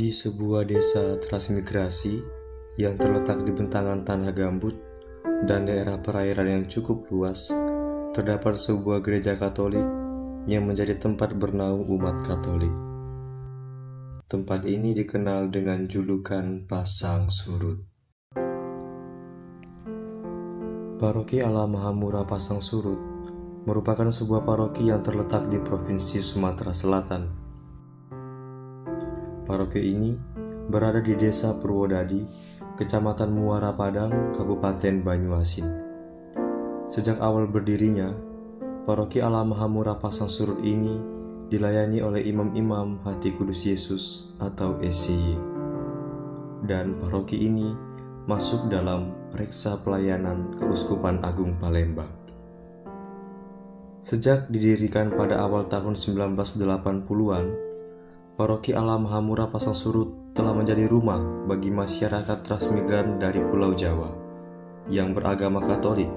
Di sebuah desa transmigrasi yang terletak di bentangan tanah gambut dan daerah perairan yang cukup luas, terdapat sebuah gereja Katolik yang menjadi tempat bernaung umat Katolik. Tempat ini dikenal dengan julukan Pasang Surut. Paroki Allah Mahamura Pasang Surut merupakan sebuah paroki yang terletak di Provinsi Sumatera Selatan. Paroki ini berada di Desa Purwodadi, Kecamatan Muara Padang, Kabupaten Banyuasin. Sejak awal berdirinya, Paroki Allah Mahamura Pasang Surut ini dilayani oleh imam-imam Hati Kudus Yesus atau SCY. Dan paroki ini masuk dalam Reksa Pelayanan Keuskupan Agung Palembang. Sejak didirikan pada awal tahun 1980-an, Paroki Allah Mahamura Pasang Surut telah menjadi rumah bagi masyarakat transmigran dari Pulau Jawa yang beragama Katolik,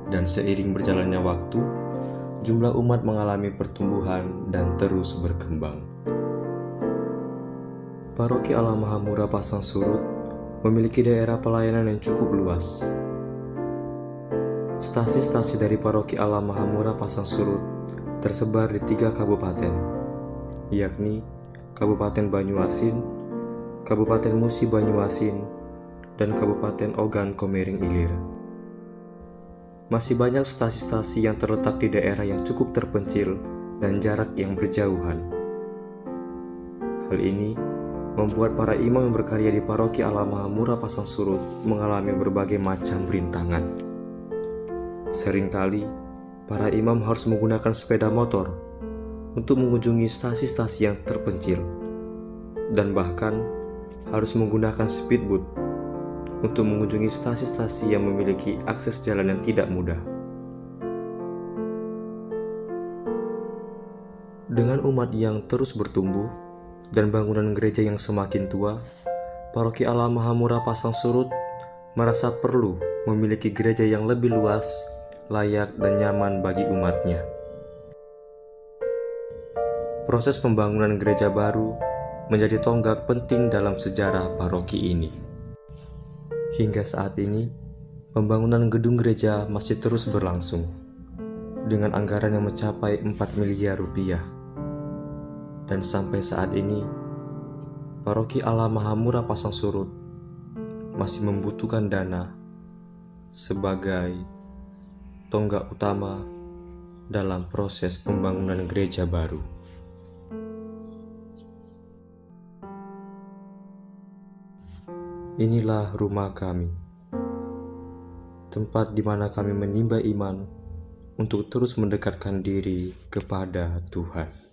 dan seiring berjalannya waktu, jumlah umat mengalami pertumbuhan dan terus berkembang. Paroki Allah Mahamura Pasang Surut memiliki daerah pelayanan yang cukup luas. Stasi-stasi dari Paroki Allah Mahamura Pasang Surut tersebar di 3 kabupaten, yakni Kabupaten Banyuasin, Kabupaten Musi Banyuasin, dan Kabupaten Ogan Komering Ilir. Masih banyak stasi-stasi yang terletak di daerah yang cukup terpencil dan jarak yang berjauhan. Hal ini membuat para imam yang berkarya di Paroki Allah Mahamura Pasang Surut mengalami berbagai macam rintangan. Seringkali, para imam harus menggunakan sepeda motor untuk mengunjungi stasi-stasi yang terpencil, dan bahkan harus menggunakan speedboat untuk mengunjungi stasi-stasi yang memiliki akses jalan yang tidak mudah. Dengan umat yang terus bertumbuh dan bangunan gereja yang semakin tua, Paroki Allah Mahamura Pasang Surut merasa perlu memiliki gereja yang lebih luas, layak, dan nyaman bagi umatnya. Proses pembangunan gereja baru menjadi tonggak penting dalam sejarah paroki ini. Hingga saat ini, pembangunan gedung gereja masih terus berlangsung dengan anggaran yang mencapai 4 miliar rupiah. Dan sampai saat ini, Paroki Allah Mahamura Pasang Surut masih membutuhkan dana sebagai tonggak utama dalam proses pembangunan gereja baru. Inilah rumah kami, tempat di mana kami menimba iman untuk terus mendekatkan diri kepada Tuhan.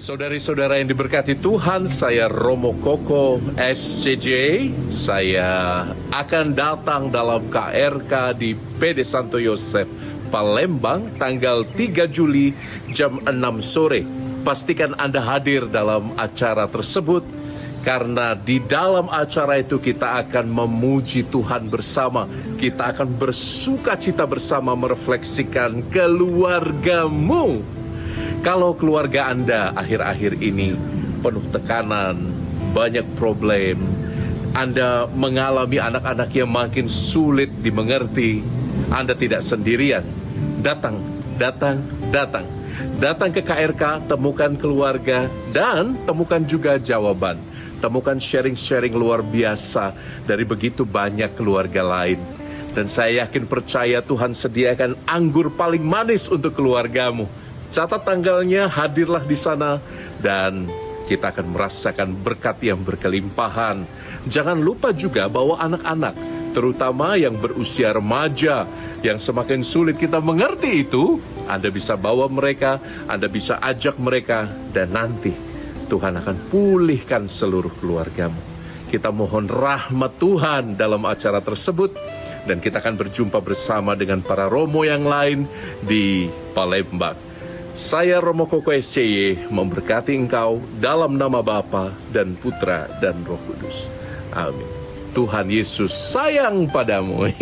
Saudari-saudara yang diberkati Tuhan, saya Romo Koko SCJ. Saya akan datang dalam KRK di PD Santo Yosef, Palembang, tanggal 3 Juli jam 6 sore. Pastikan Anda hadir dalam acara tersebut, karena di dalam acara itu kita akan memuji Tuhan bersama. Kita akan bersuka cita bersama, merefleksikan keluargamu. Kalau keluarga Anda akhir-akhir ini penuh tekanan, banyak problem, Anda mengalami anak-anak yang makin sulit dimengerti, Anda tidak sendirian. Datang. Datang ke KRK, temukan keluarga, dan temukan juga jawaban. Temukan sharing-sharing luar biasa dari begitu banyak keluarga lain. Dan saya yakin percaya Tuhan sediakan anggur paling manis untuk keluargamu. Catat tanggalnya, hadirlah di sana, dan kita akan merasakan berkat yang berkelimpahan. Jangan lupa juga bahwa anak-anak, terutama yang berusia remaja, yang semakin sulit kita mengerti itu, Anda bisa bawa mereka, Anda bisa ajak mereka, dan nanti Tuhan akan pulihkan seluruh keluargamu. Kita mohon rahmat Tuhan dalam acara tersebut, dan kita akan berjumpa bersama dengan para Romo yang lain di Palembang. Saya Romo Koko SCY memberkati engkau dalam nama Bapa dan Putra dan Roh Kudus. Amin. Tuhan Yesus sayang padamu.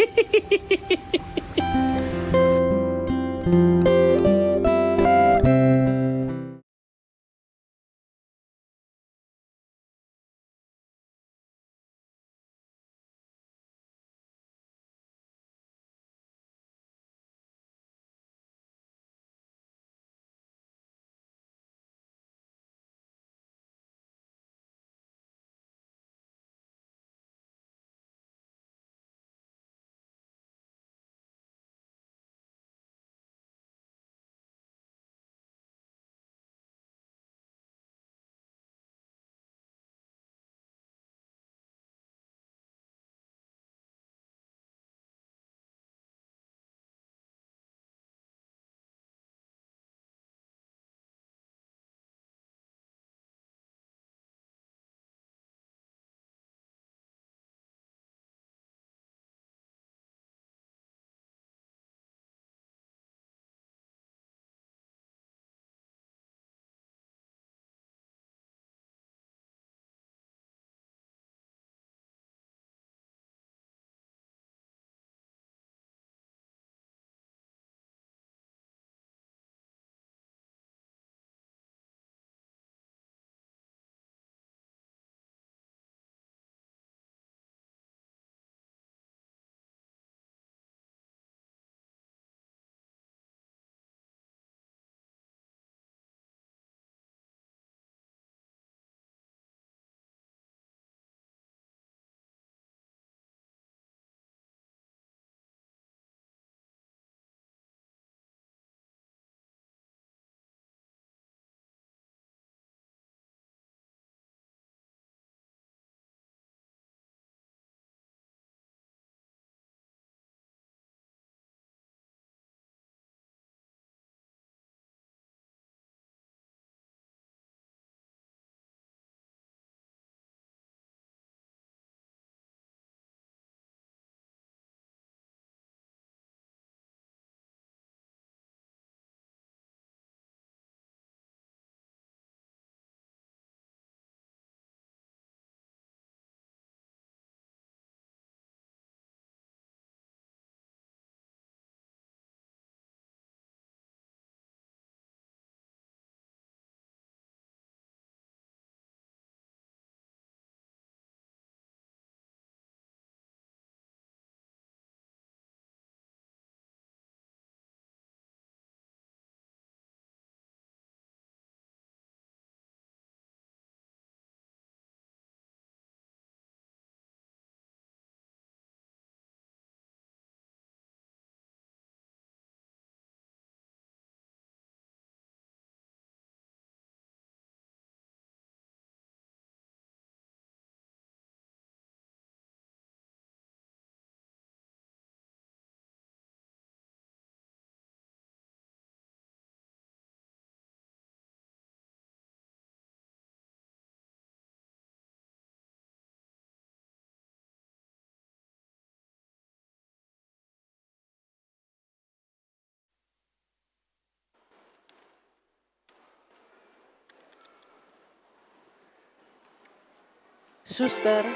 Suster,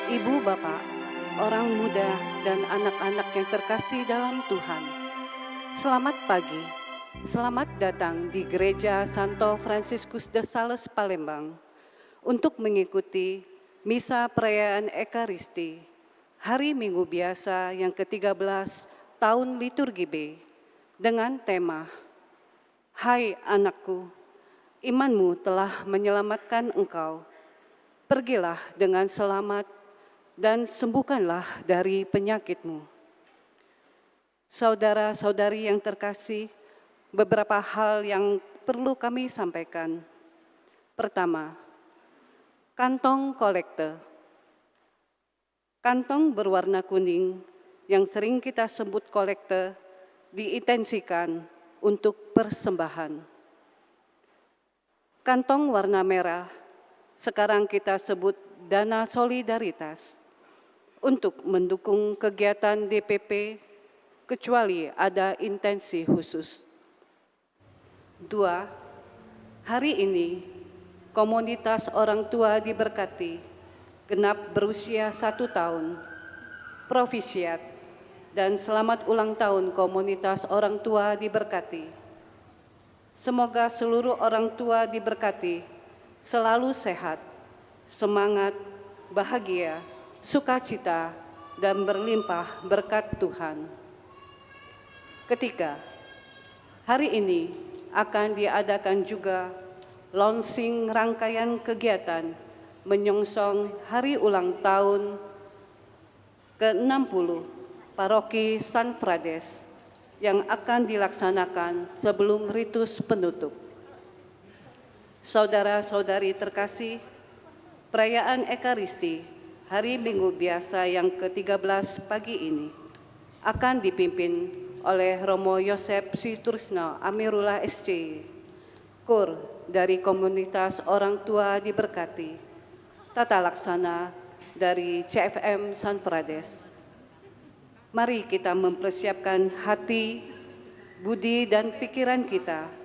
ibu, bapak, orang muda, dan anak-anak yang terkasih dalam Tuhan. Selamat pagi, selamat datang di Gereja Santo Fransiskus de Sales Palembang untuk mengikuti Misa Perayaan Ekaristi, Hari Minggu Biasa yang ke-13 tahun liturgi B, dengan tema, Hai anakku, imanmu telah menyelamatkan engkau. Pergilah dengan selamat dan sembuhkanlah dari penyakitmu. Saudara-saudari yang terkasih, beberapa hal yang perlu kami sampaikan. Pertama, kantong kolekte. Kantong berwarna kuning yang sering kita sebut kolekte diintensikan untuk persembahan. Kantong warna merah sekarang kita sebut dana solidaritas untuk mendukung kegiatan DPP kecuali ada intensi khusus. 2. Hari ini komunitas orang tua diberkati genap berusia 1 tahun. Profisiat dan selamat ulang tahun komunitas orang tua diberkati. Semoga seluruh orang tua diberkati selalu sehat, semangat, bahagia, sukacita, dan berlimpah berkat Tuhan. Ketiga, hari ini akan diadakan juga launching rangkaian kegiatan menyongsong hari ulang tahun ke-60 Paroki San Frades yang akan dilaksanakan sebelum ritus penutup. Saudara-saudari terkasih, perayaan Ekaristi Hari Minggu Biasa yang ke-13 pagi ini akan dipimpin oleh Romo Yosep Sitursno Amirullah SC, KUR dari komunitas orang tua diberkati, tata laksana dari CFM San Frades. Mari kita mempersiapkan hati, budi, dan pikiran kita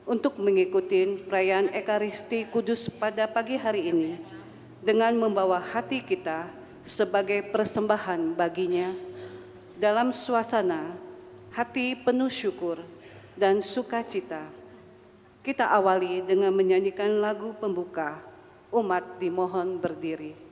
untuk mengikuti perayaan Ekaristi Kudus pada pagi hari ini dengan membawa hati kita sebagai persembahan baginya dalam suasana hati penuh syukur dan sukacita. Kita awali dengan menyanyikan lagu pembuka, Umat Dimohon Berdiri.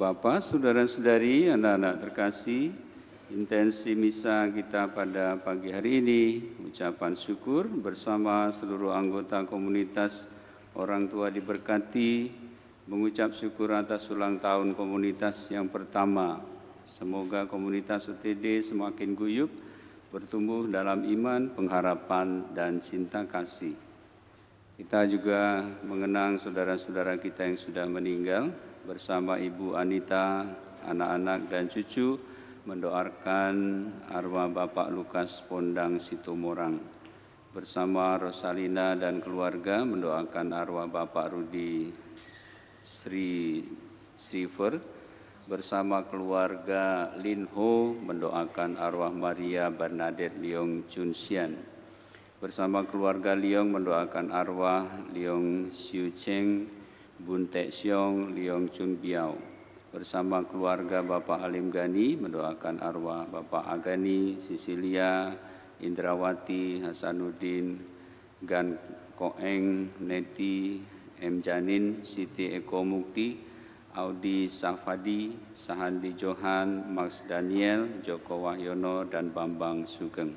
Bapa, saudara-saudari, anak-anak terkasih, intensi misa kita pada pagi hari ini, ucapan syukur bersama seluruh anggota komunitas orang tua diberkati, mengucap syukur atas ulang tahun komunitas yang pertama. Semoga komunitas UTD semakin guyup, bertumbuh dalam iman, pengharapan, dan cinta kasih. Kita juga mengenang saudara-saudara kita yang sudah meninggal, bersama Ibu Anita, anak-anak dan cucu, mendoakan arwah Bapak Lukas Pondang Situmorang. Bersama Rosalina dan keluarga mendoakan arwah Bapak Rudi Sriver. Bersama keluarga Lin Ho mendoakan arwah Maria Bernadette Leong Chun Sian. Bersama keluarga Leong mendoakan arwah Leong Siu Cheng, Bun Tek Siong, Leong Chun Biao. Bersama keluarga Bapak Halim Gani mendoakan arwah Bapak Agani, Sisilia, Indrawati, Hasanuddin, Gan Koeng, Neti, M. Janin, Siti Eko Mukti, Audi Safadi, Sahandi Johan, Max Daniel, Joko Wahyono, dan Bambang Sugeng.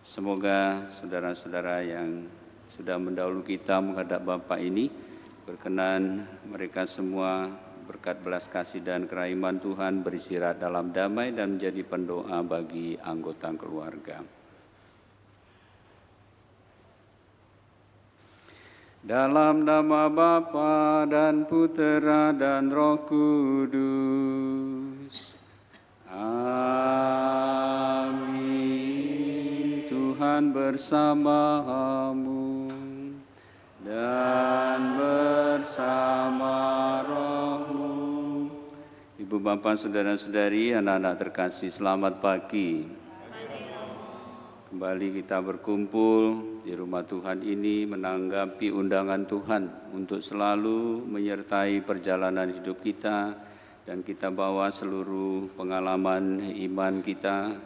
Semoga saudara-saudara yang sudah mendahulu kita menghadap Bapak ini, berkenan mereka semua berkat belas kasih dan kerahiman Tuhan beristirahat dalam damai dan menjadi pendoa bagi anggota keluarga. Dalam nama Bapa dan Putera dan Roh Kudus. Amin. Tuhan bersamamu dan bersama rohmu. Ibu bapak saudara-saudari, anak-anak terkasih, selamat pagi. Kembali kita berkumpul di rumah Tuhan ini menanggapi undangan Tuhan untuk selalu menyertai perjalanan hidup kita, dan kita bawa seluruh pengalaman iman kita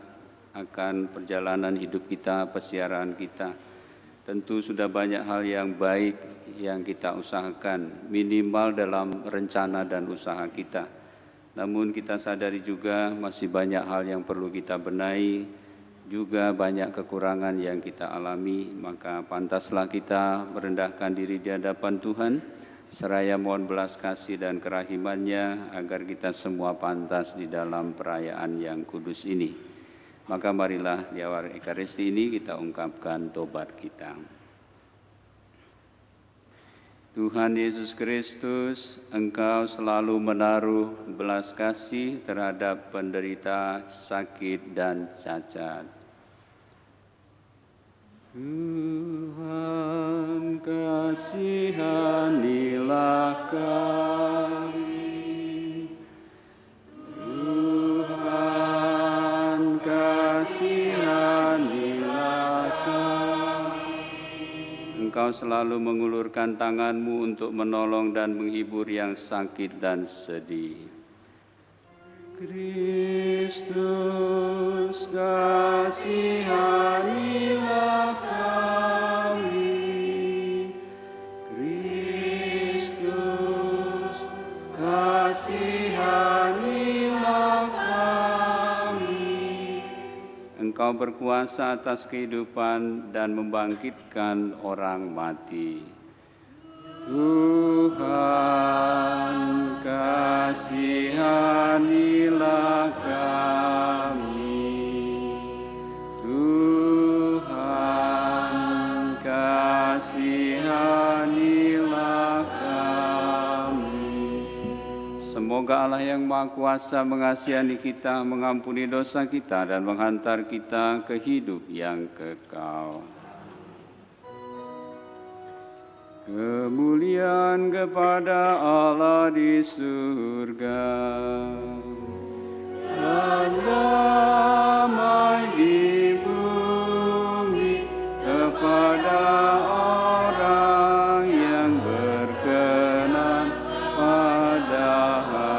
akan perjalanan hidup kita, pesiaran kita. Tentu sudah banyak hal yang baik yang kita usahakan, minimal dalam rencana dan usaha kita. Namun kita sadari juga masih banyak hal yang perlu kita benahi, juga banyak kekurangan yang kita alami, maka pantaslah kita merendahkan diri di hadapan Tuhan, seraya mohon belas kasih dan kerahimannya agar kita semua pantas di dalam perayaan yang kudus ini. Maka marilah di awal Ekaristi ini kita ungkapkan tobat kita. Tuhan Yesus Kristus, Engkau selalu menaruh belas kasih terhadap penderita, sakit, dan cacat. Tuhan, kasihanilah kami. Tuhan, kasihanilah kami. Engkau selalu mengulurkan tangan-Mu untuk menolong dan menghibur yang sakit dan sedih. Kristus, kasihanilah kami. Kristus, kasihanilah kami. Engkau berkuasa atas kehidupan dan membangkitkan orang mati. Tuhan, kasihanilah kami. Tuhan, kasihanilah kami. Semoga Allah yang Maha Kuasa mengasihi kita, mengampuni dosa kita, dan menghantar kita ke hidup yang kekal. Kemuliaan kepada Allah di surga dan damai di bumi kepada orang yang berkenan padanya.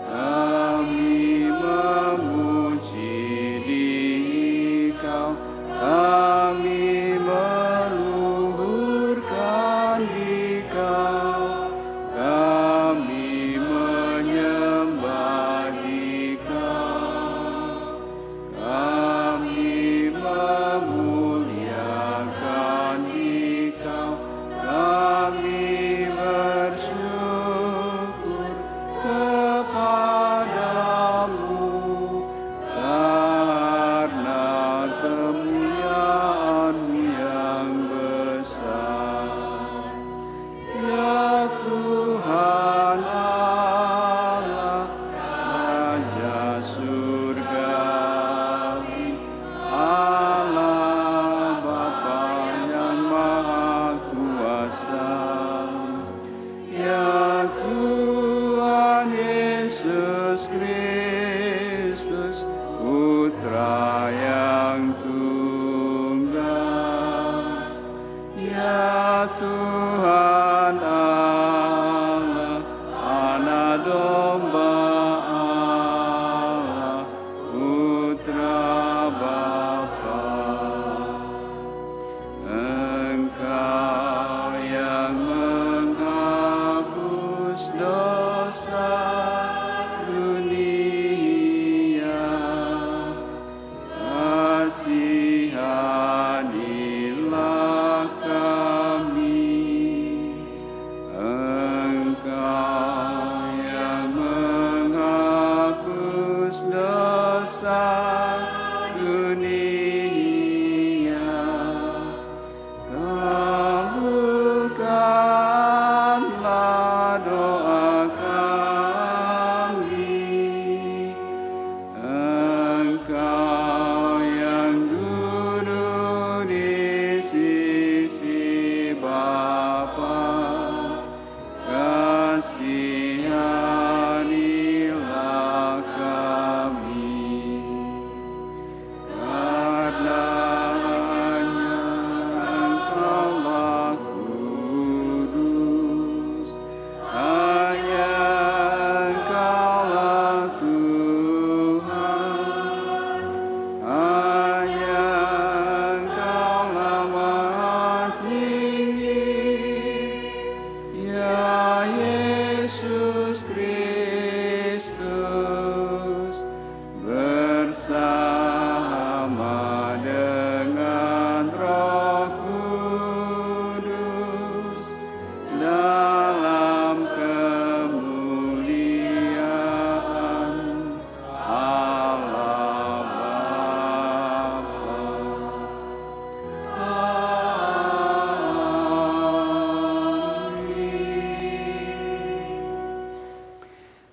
Kami memuji Dikau, kami meluhurkan Dikau, kami Tuhan Allah, Anak Domba Allah, Putra Bapa. Engkau yang menghapus dosa dunia, kasihanilah kami. Engkau yang menghapus dosa dunia, kabulkanlah doa kami. Engkau yang duduk di sisi Bapa, kasihanilah kami. Karena hanya Engkaulah kudus, hanya Engkaulah Tuhan, hanya Engkaulah Maha Tinggi, ya Yesus Kristus, bersama dengan Roh Kudus dalam kemuliaan Allah Bapa. Amin.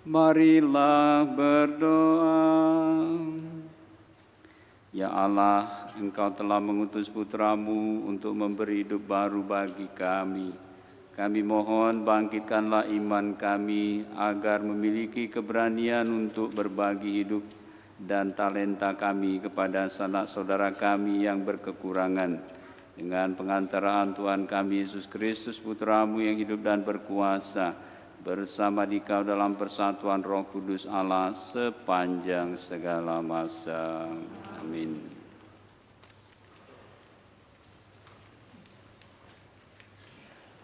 Marilah berdoa. Ya Allah, Engkau telah mengutus Putramu untuk memberi hidup baru bagi kami. Kami mohon bangkitkanlah iman kami agar memiliki keberanian untuk berbagi hidup dan talenta kami kepada sanak saudara kami yang berkekurangan. Dengan pengantaraan Tuhan kami Yesus Kristus, Putramu yang hidup dan berkuasa, bersama Dikau dalam persatuan Roh Kudus Allah sepanjang segala masa. Amin.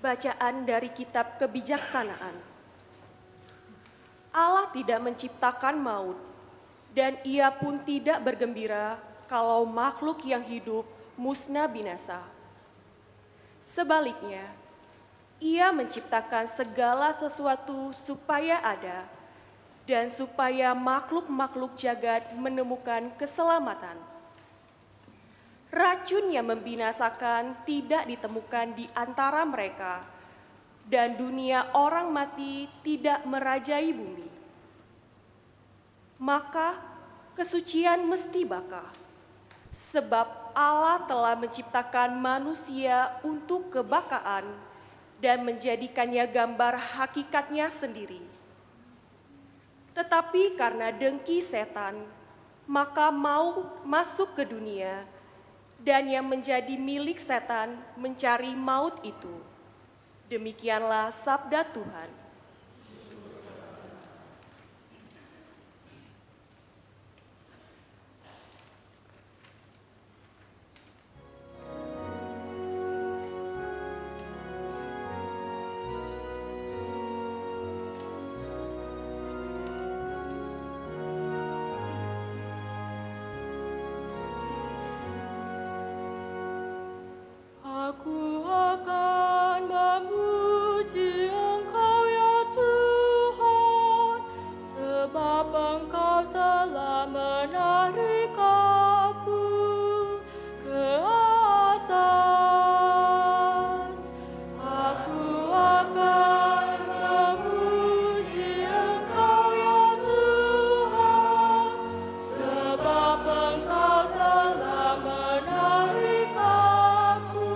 Bacaan dari Kitab Kebijaksanaan. Allah tidak menciptakan maut, dan Ia pun tidak bergembira kalau makhluk yang hidup musnah binasa. Sebaliknya, Ia menciptakan segala sesuatu supaya ada, dan supaya makhluk-makhluk jagat menemukan keselamatan. Racun yang membinasakan tidak ditemukan di antara mereka, dan dunia orang mati tidak merajai bumi. Maka kesucian mesti baka, sebab Allah telah menciptakan manusia untuk kebakaan dan menjadikannya gambar hakikatnya sendiri. Tetapi karena dengki setan, maka maut masuk ke dunia, dan yang menjadi milik setan mencari maut itu. Demikianlah sabda Tuhan. Aku akan memuji Engkau ya Tuhan, sebab Engkau telah menarik aku ke atas. Aku akan memuji Engkau ya Tuhan, sebab Engkau telah menarik aku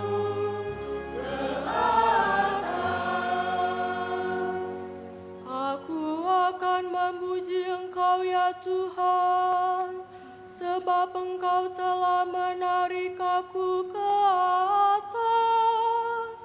ke atas. Aku akan memuji Engkau ya Tuhan, sebab Engkau telah menarik aku ke atas.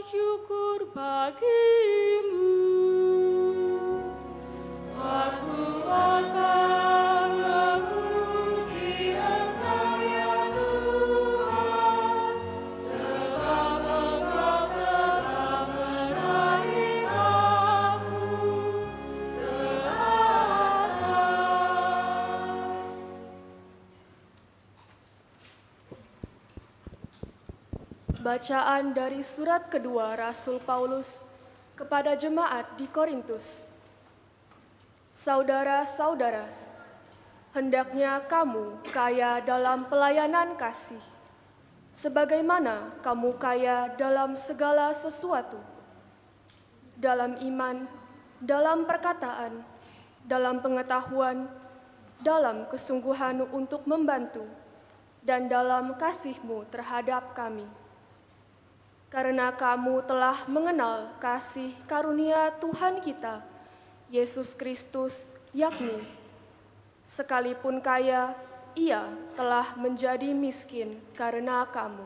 syukur bagimu. Aku akan memuji Engkau ya Tuhan, sebab Engkau telah menarik aku ke atas. Bacaan dari surat kedua Rasul Paulus kepada jemaat di Korintus. Saudara-saudara, hendaknya kamu kaya dalam pelayanan kasih, sebagaimana kamu kaya dalam segala sesuatu, dalam iman, dalam perkataan, dalam pengetahuan, dalam kesungguhan untuk membantu, dan dalam kasihmu terhadap kami. Karena kamu telah mengenal kasih karunia Tuhan kita, Yesus Kristus, yakni, sekalipun kaya, Ia telah menjadi miskin karena kamu,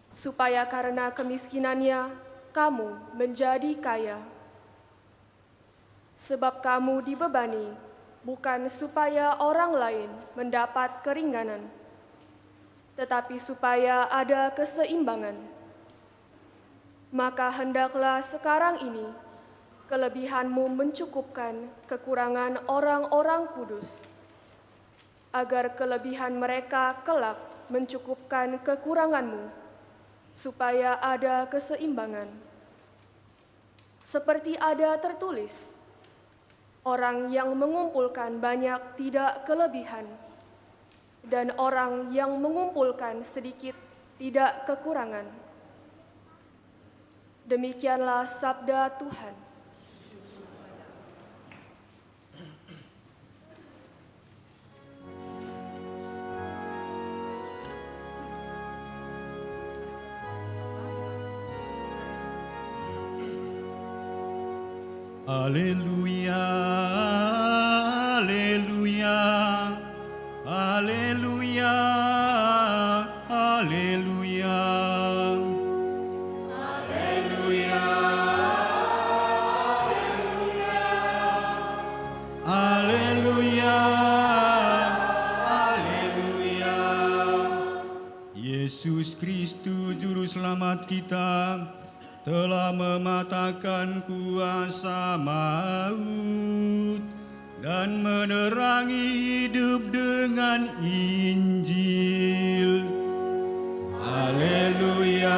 supaya karena kemiskinannya kamu menjadi kaya. Sebab kamu dibebani, bukan supaya orang lain mendapat keringanan, tetapi supaya ada keseimbangan. Maka hendaklah sekarang ini kelebihanmu mencukupkan kekurangan orang-orang kudus, agar kelebihan mereka kelak mencukupkan kekuranganmu, supaya ada keseimbangan. Seperti ada tertulis, orang yang mengumpulkan banyak tidak kelebihan, dan orang yang mengumpulkan sedikit tidak kekurangan. Demikianlah sabda Tuhan. Haleluya, haleluya, haleluya, haleluya. Haleluya, haleluya. Yesus Kristus Juru Selamat kita telah mematahkan kuasa maut dan menerangi hidup dengan Injil. Haleluya,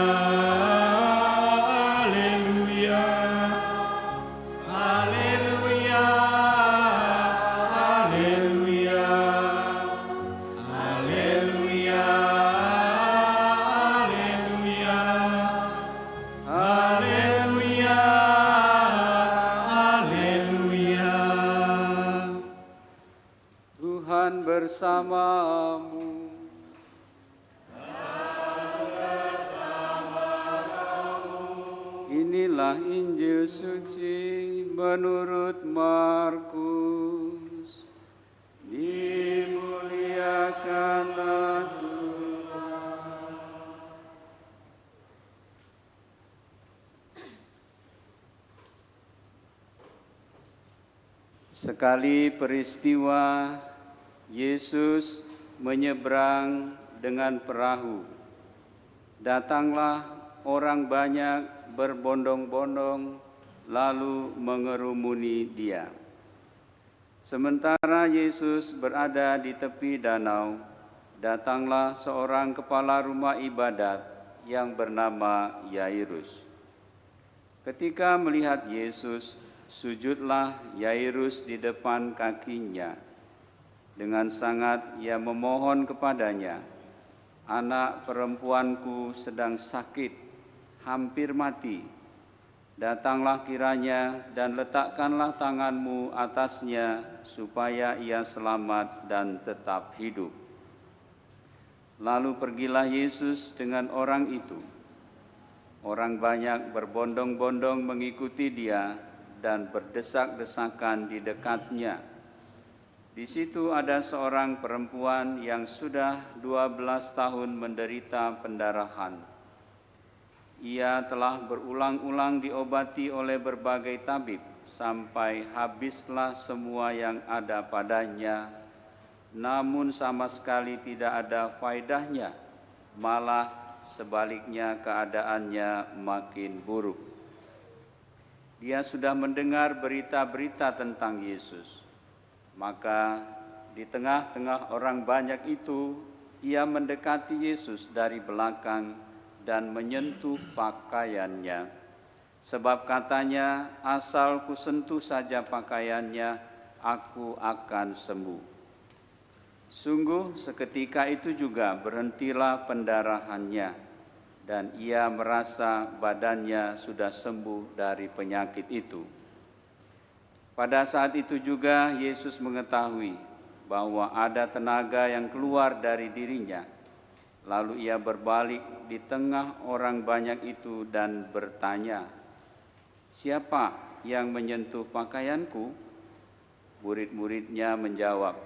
haleluya, haleluya, haleluya, haleluya, haleluya. Haleluya, haleluya. Tuhan bersamamu. Inilah Injil suci menurut Markus. Dimuliakanlah Tuhan. Sekali peristiwa, Yesus menyeberang dengan perahu. Datanglah orang banyak berbondong-bondong lalu mengerumuni Dia. Sementara Yesus berada di tepi danau, datanglah seorang kepala rumah ibadat yang bernama Yairus. Ketika melihat Yesus, sujudlah Yairus di depan kakinya. Dengan sangat ia memohon kepadanya, "Anak perempuanku sedang sakit, hampir mati. Datanglah kiranya dan letakkanlah tanganmu atasnya supaya ia selamat dan tetap hidup." Lalu pergilah Yesus dengan orang itu. Orang banyak berbondong-bondong mengikuti Dia dan berdesak-desakan di dekatnya. Di situ ada seorang perempuan yang sudah 12 tahun menderita pendarahan. Ia telah berulang-ulang diobati oleh berbagai tabib, sampai habislah semua yang ada padanya, namun sama sekali tidak ada faedahnya, malah sebaliknya keadaannya makin buruk. Dia sudah mendengar berita-berita tentang Yesus, maka di tengah-tengah orang banyak itu, ia mendekati Yesus dari belakang dan menyentuh pakaiannya. Sebab katanya, asal kusentuh saja pakaiannya, aku akan sembuh. Sungguh seketika itu juga berhentilah pendarahannya, dan ia merasa badannya sudah sembuh dari penyakit itu. Pada saat itu juga Yesus mengetahui bahwa ada tenaga yang keluar dari dirinya. Lalu ia berbalik di tengah orang banyak itu dan bertanya, "Siapa yang menyentuh pakaianku?" Murid-muridnya menjawab,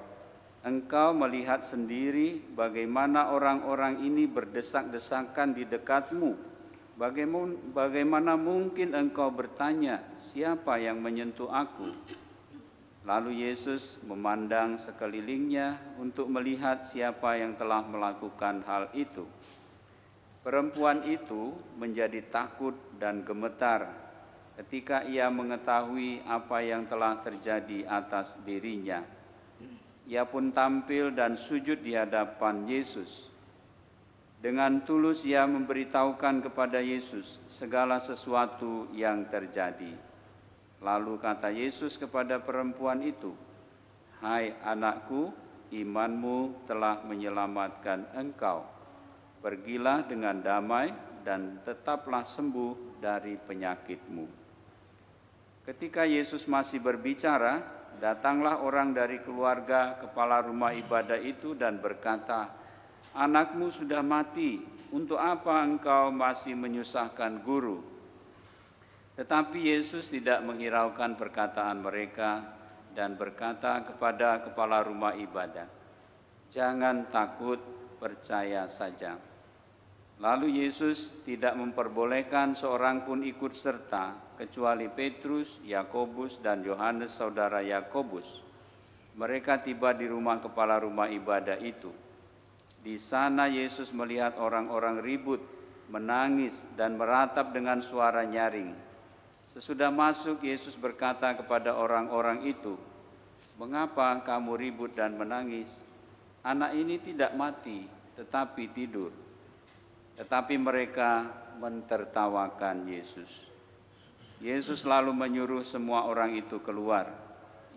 "Engkau melihat sendiri bagaimana orang-orang ini berdesak-desakan di dekatmu. Bagaimana mungkin engkau bertanya, siapa yang menyentuh aku?" Lalu Yesus memandang sekelilingnya untuk melihat siapa yang telah melakukan hal itu. Perempuan itu menjadi takut dan gemetar ketika ia mengetahui apa yang telah terjadi atas dirinya. Ia pun tampil dan sujud di hadapan Yesus. Dengan tulus ia memberitahukan kepada Yesus segala sesuatu yang terjadi. Lalu kata Yesus kepada perempuan itu, "Hai anakku, imanmu telah menyelamatkan engkau. Pergilah dengan damai dan tetaplah sembuh dari penyakitmu." Ketika Yesus masih berbicara, datanglah orang dari keluarga kepala rumah ibadah itu dan berkata, "Anakmu sudah mati, untuk apa engkau masih menyusahkan guru?" Tetapi Yesus tidak menghiraukan perkataan mereka dan berkata kepada kepala rumah ibadah, "Jangan takut, percaya saja." Lalu Yesus tidak memperbolehkan seorang pun ikut serta, kecuali Petrus, Yakobus, dan Yohanes saudara Yakobus. Mereka tiba di rumah kepala rumah ibadah itu. Di sana Yesus melihat orang-orang ribut, menangis, dan meratap dengan suara nyaring. Sesudah masuk, Yesus berkata kepada orang-orang itu, "Mengapa kamu ribut dan menangis? Anak ini tidak mati, tetapi tidur." Tetapi mereka mentertawakan Yesus. Yesus lalu menyuruh semua orang itu keluar.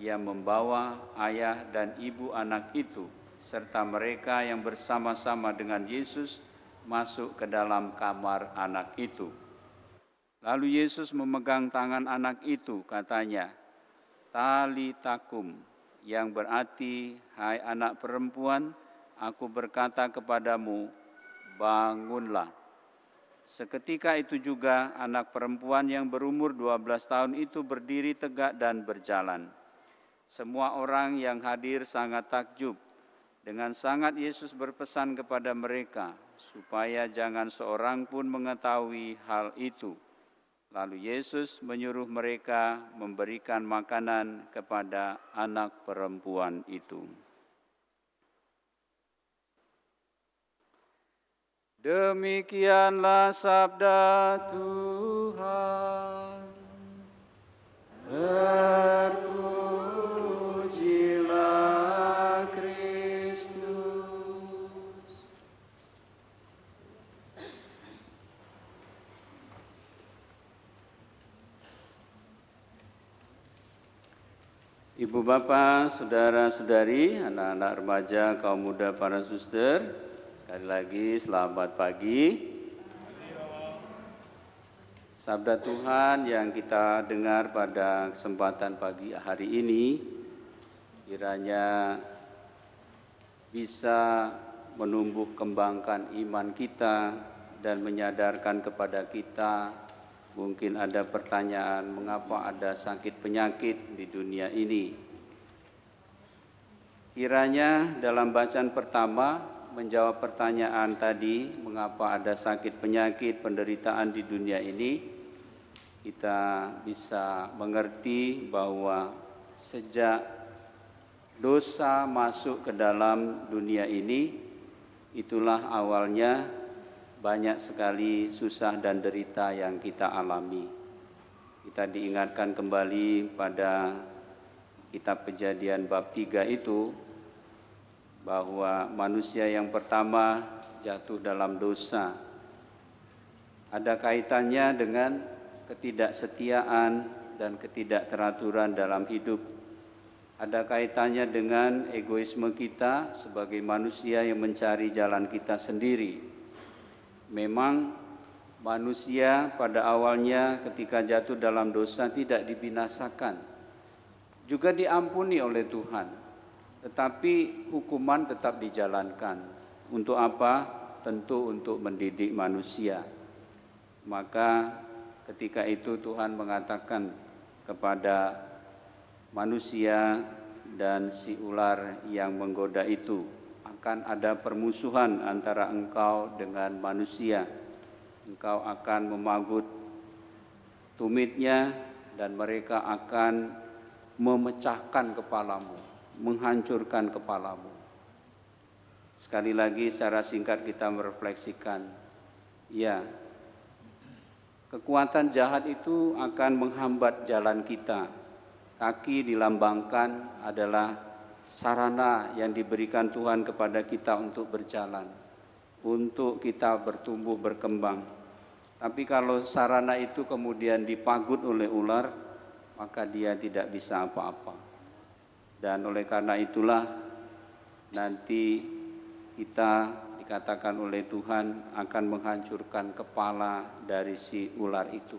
Ia membawa ayah dan ibu anak itu, serta mereka yang bersama-sama dengan Yesus masuk ke dalam kamar anak itu. Lalu Yesus memegang tangan anak itu, katanya, "Talita kum," yang berarti, "Hai anak perempuan, aku berkata kepadamu, bangunlah." Seketika itu juga anak perempuan yang berumur 12 tahun itu berdiri tegak dan berjalan. Semua orang yang hadir sangat takjub. Dengan sangat Yesus berpesan kepada mereka supaya jangan seorang pun mengetahui hal itu. Lalu Yesus menyuruh mereka memberikan makanan kepada anak perempuan itu. Demikianlah sabda Tuhan. Terpujilah Kristus. Ibu bapak, saudara-saudari, anak-anak remaja, kaum muda, para suster, sekali lagi selamat pagi. Sabda Tuhan yang kita dengar pada kesempatan pagi hari ini kiranya bisa menumbuh kembangkan iman kita dan menyadarkan kepada kita. Mungkin ada pertanyaan, mengapa ada sakit penyakit di dunia ini? Kiranya dalam bacaan pertama menjawab pertanyaan tadi, mengapa ada sakit penyakit penderitaan di dunia ini, kita bisa mengerti bahwa sejak dosa masuk ke dalam dunia ini, itulah awalnya banyak sekali susah dan derita yang kita alami. Kita diingatkan kembali pada kitab Kejadian bab 3 itu, bahwa manusia yang pertama jatuh dalam dosa. Ada kaitannya dengan ketidaksetiaan dan ketidakteraturan dalam hidup. Ada kaitannya dengan egoisme kita sebagai manusia yang mencari jalan kita sendiri. Memang manusia pada awalnya ketika jatuh dalam dosa tidak dibinasakan, juga diampuni oleh Tuhan, tetapi hukuman tetap dijalankan. Untuk apa? Tentu untuk mendidik manusia. Maka ketika itu Tuhan mengatakan kepada manusia dan si ular yang menggoda itu, akan ada permusuhan antara engkau dengan manusia. Engkau akan memagut tumitnya dan mereka akan memecahkan kepalamu, menghancurkan kepalamu. Sekali lagi secara singkat kita merefleksikan, ya, kekuatan jahat itu akan menghambat jalan kita. Kaki dilambangkan adalah sarana yang diberikan Tuhan kepada kita untuk berjalan, untuk kita bertumbuh berkembang. Tapi kalau sarana itu kemudian dipagut oleh ular, maka dia tidak bisa apa-apa. Dan oleh karena itulah nanti kita dikatakan oleh Tuhan akan menghancurkan kepala dari si ular itu.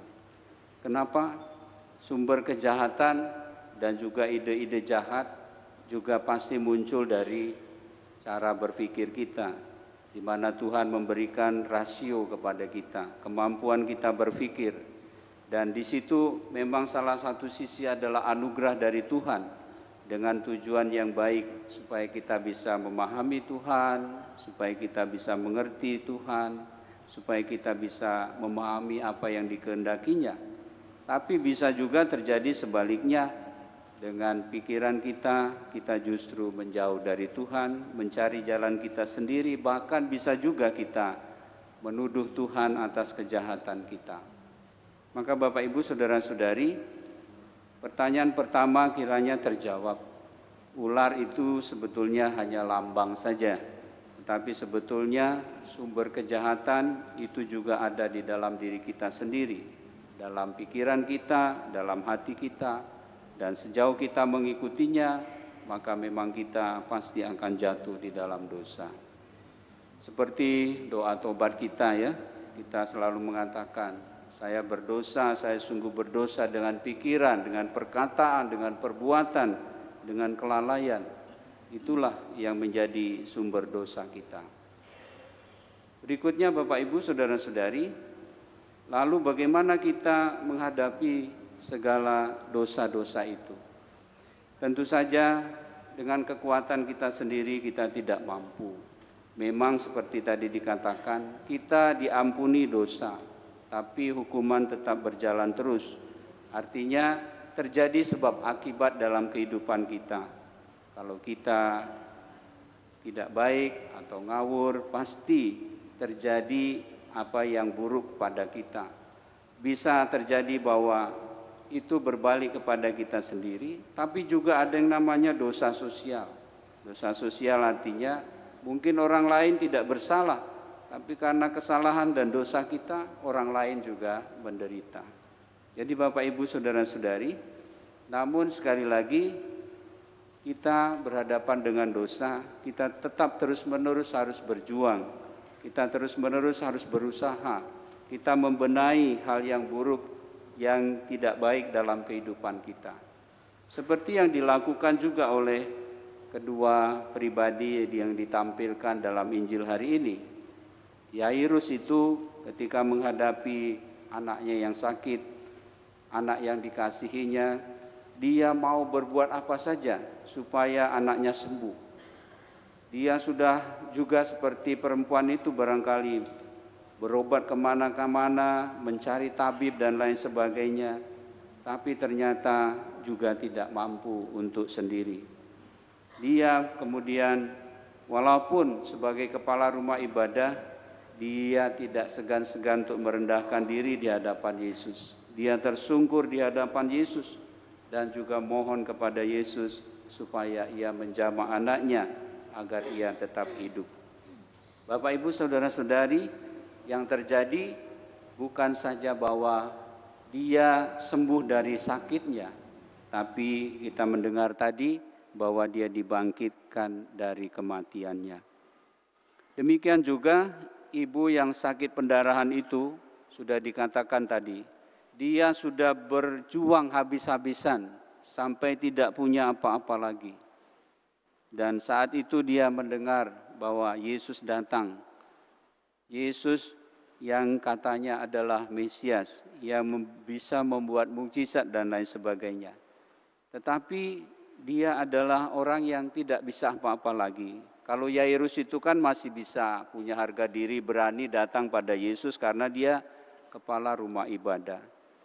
Kenapa? Sumber kejahatan dan juga ide-ide jahat juga pasti muncul dari cara berpikir kita, di mana Tuhan memberikan rasio kepada kita, kemampuan kita berpikir. Dan di situ memang salah satu sisi adalah anugerah dari Tuhan dengan tujuan yang baik, supaya kita bisa memahami Tuhan, supaya kita bisa mengerti Tuhan, supaya kita bisa memahami apa yang dikehendakinya. Tapi bisa juga terjadi sebaliknya, dengan pikiran kita justru menjauh dari Tuhan, mencari jalan kita sendiri, bahkan bisa juga kita menuduh Tuhan atas kejahatan kita. Maka Bapak Ibu Saudara-saudari, pertanyaan pertama kiranya terjawab. Ular itu sebetulnya hanya lambang saja, tetapi sebetulnya sumber kejahatan itu juga ada di dalam diri kita sendiri, dalam pikiran kita, dalam hati kita. Dan sejauh kita mengikutinya, maka memang kita pasti akan jatuh di dalam dosa. Seperti doa tobat kita ya, kita selalu mengatakan, saya berdosa, saya sungguh berdosa dengan pikiran, dengan perkataan, dengan perbuatan, dengan kelalaian. Itulah yang menjadi sumber dosa kita. Berikutnya Bapak Ibu Saudara-saudari, lalu bagaimana kita menghadapi segala dosa-dosa itu? Tentu saja dengan kekuatan kita sendiri kita tidak mampu. Memang seperti tadi dikatakan, kita diampuni dosa, tapi hukuman tetap berjalan terus. Artinya terjadi sebab akibat dalam kehidupan kita. Kalau kita tidak baik atau ngawur, pasti terjadi apa yang buruk pada kita. Bisa terjadi bahwa itu berbalik kepada kita sendiri, tapi juga ada yang namanya dosa sosial. Dosa sosial artinya mungkin orang lain tidak bersalah, tapi karena kesalahan dan dosa kita, orang lain juga menderita. Jadi Bapak Ibu Saudara-saudari, namun sekali lagi kita berhadapan dengan dosa, kita tetap terus-menerus harus berjuang, kita terus-menerus harus berusaha, kita membenahi hal yang buruk, yang tidak baik dalam kehidupan kita. Seperti yang dilakukan juga oleh kedua pribadi yang ditampilkan dalam Injil hari ini. Yairus itu ketika menghadapi anaknya yang sakit, anak yang dikasihinya, dia mau berbuat apa saja supaya anaknya sembuh. Dia sudah juga seperti perempuan itu barangkali berobat kemana-mana, mencari tabib dan lain sebagainya, tapi ternyata juga tidak mampu untuk sendiri. Dia kemudian walaupun sebagai kepala rumah ibadah, dia tidak segan-segan untuk merendahkan diri di hadapan Yesus. Dia tersungkur di hadapan Yesus dan juga mohon kepada Yesus supaya ia menjamah anaknya agar ia tetap hidup. Bapak, Ibu, saudara-saudari, yang terjadi bukan saja bahwa dia sembuh dari sakitnya, tapi kita mendengar tadi bahwa dia dibangkitkan dari kematiannya. Demikian juga ibu yang sakit pendarahan itu sudah dikatakan tadi, dia sudah berjuang habis-habisan sampai tidak punya apa-apa lagi. Dan saat itu dia mendengar bahwa Yesus datang. Yesus yang katanya adalah Mesias, yang bisa membuat mukjizat dan lain sebagainya. Tetapi dia adalah orang yang tidak bisa apa-apa lagi. Kalau Yairus itu kan masih bisa punya harga diri, berani datang pada Yesus karena dia kepala rumah ibadah.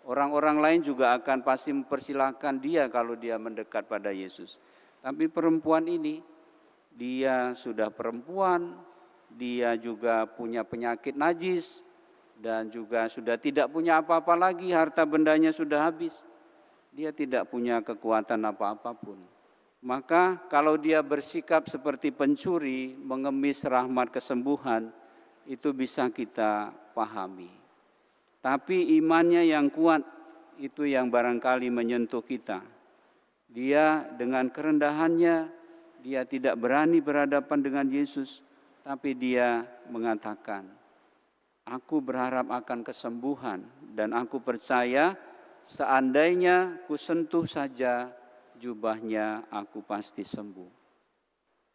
Orang-orang lain juga akan pasti mempersilahkan dia kalau dia mendekat pada Yesus. Tapi perempuan ini, dia sudah perempuan, dia juga punya penyakit najis, dan juga sudah tidak punya apa-apa lagi, harta bendanya sudah habis. Dia tidak punya kekuatan apa-apa pun. Maka kalau dia bersikap seperti pencuri, mengemis rahmat kesembuhan, itu bisa kita pahami. Tapi imannya yang kuat, itu yang barangkali menyentuh kita. Dia dengan kerendahannya, dia tidak berani berhadapan dengan Yesus, tapi dia mengatakan, aku berharap akan kesembuhan dan aku percaya seandainya ku sentuh saja jubahnya, aku pasti sembuh.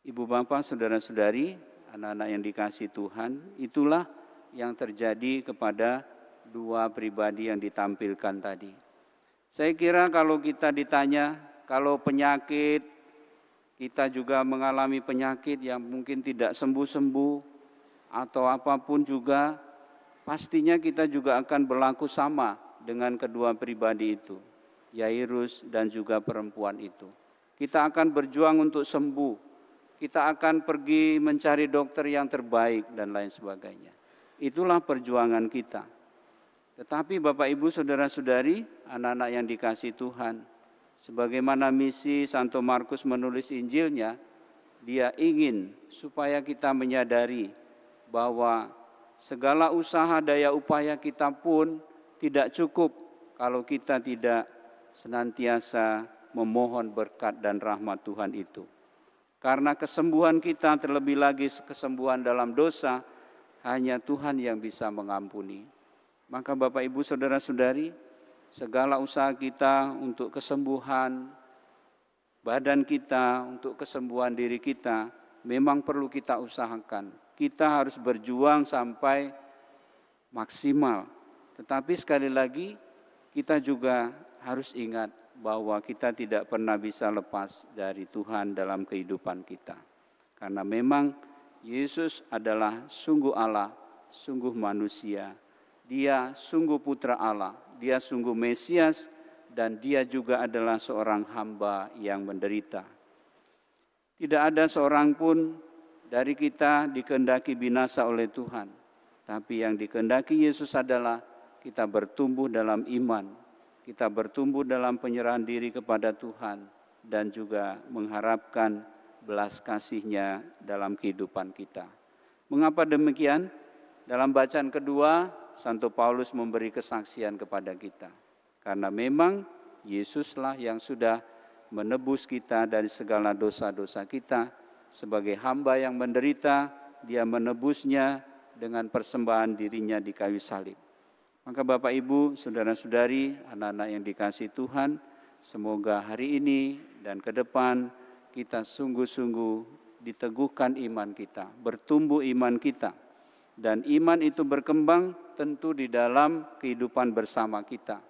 Ibu bapak, saudara-saudari, anak-anak yang dikasihi Tuhan, itulah yang terjadi kepada dua pribadi yang ditampilkan tadi. Saya kira kalau kita ditanya, kalau penyakit, kita juga mengalami penyakit yang mungkin tidak sembuh-sembuh atau apapun juga, pastinya kita juga akan berlaku sama dengan kedua pribadi itu, Yairus dan juga perempuan itu. Kita akan berjuang untuk sembuh, kita akan pergi mencari dokter yang terbaik dan lain sebagainya. Itulah perjuangan kita. Tetapi Bapak, Ibu, saudara-saudari, anak-anak yang dikasihi Tuhan, sebagaimana misi Santo Markus menulis Injilnya, dia ingin supaya kita menyadari bahwa segala usaha daya upaya kita pun tidak cukup kalau kita tidak senantiasa memohon berkat dan rahmat Tuhan itu. Karena kesembuhan kita, terlebih lagi kesembuhan dalam dosa, hanya Tuhan yang bisa mengampuni. Maka Bapak, Ibu, saudara-saudari, segala usaha kita untuk kesembuhan badan kita, untuk kesembuhan diri kita, memang perlu kita usahakan. Kita harus berjuang sampai maksimal. Tetapi sekali lagi, kita juga harus ingat bahwa kita tidak pernah bisa lepas dari Tuhan dalam kehidupan kita. Karena memang Yesus adalah sungguh Allah, sungguh manusia. Dia sungguh putra Allah, dia sungguh Mesias, dan dia juga adalah seorang hamba yang menderita. Tidak ada seorang pun dari kita dikehendaki binasa oleh Tuhan. Tapi yang dikehendaki Yesus adalah kita bertumbuh dalam iman, kita bertumbuh dalam penyerahan diri kepada Tuhan, dan juga mengharapkan belas kasih-Nya dalam kehidupan kita. Mengapa demikian? Dalam bacaan kedua, Santo Paulus memberi kesaksian kepada kita. Karena memang Yesuslah yang sudah menebus kita dari segala dosa-dosa kita. Sebagai hamba yang menderita, dia menebusnya dengan persembahan dirinya di kayu salib. Maka Bapak, Ibu, saudara-saudari, anak-anak yang dikasihi Tuhan, semoga hari ini dan ke depan kita sungguh-sungguh diteguhkan iman kita, bertumbuh iman kita. Dan iman itu berkembang tentu di dalam kehidupan bersama kita.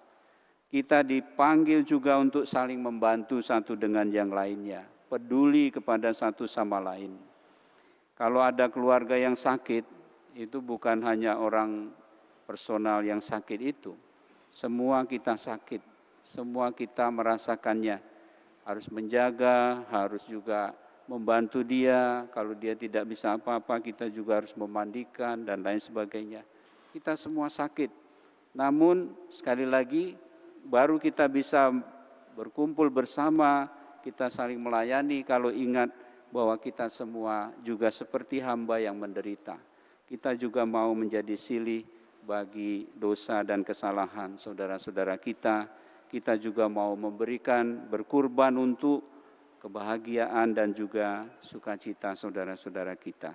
Kita dipanggil juga untuk saling membantu satu dengan yang lainnya, peduli kepada satu sama lain. Kalau ada keluarga yang sakit, itu bukan hanya orang personal yang sakit itu. Semua kita sakit, semua kita merasakannya. Harus menjaga, harus juga membantu dia. Kalau dia tidak bisa apa-apa, kita juga harus memandikan dan lain sebagainya. Kita semua sakit. Namun sekali lagi, baru kita bisa berkumpul bersama, kita saling melayani kalau ingat bahwa kita semua juga seperti hamba yang menderita. Kita juga mau menjadi silih bagi dosa dan kesalahan saudara-saudara kita. Kita juga mau memberikan berkurban untuk kebahagiaan dan juga sukacita saudara-saudara kita.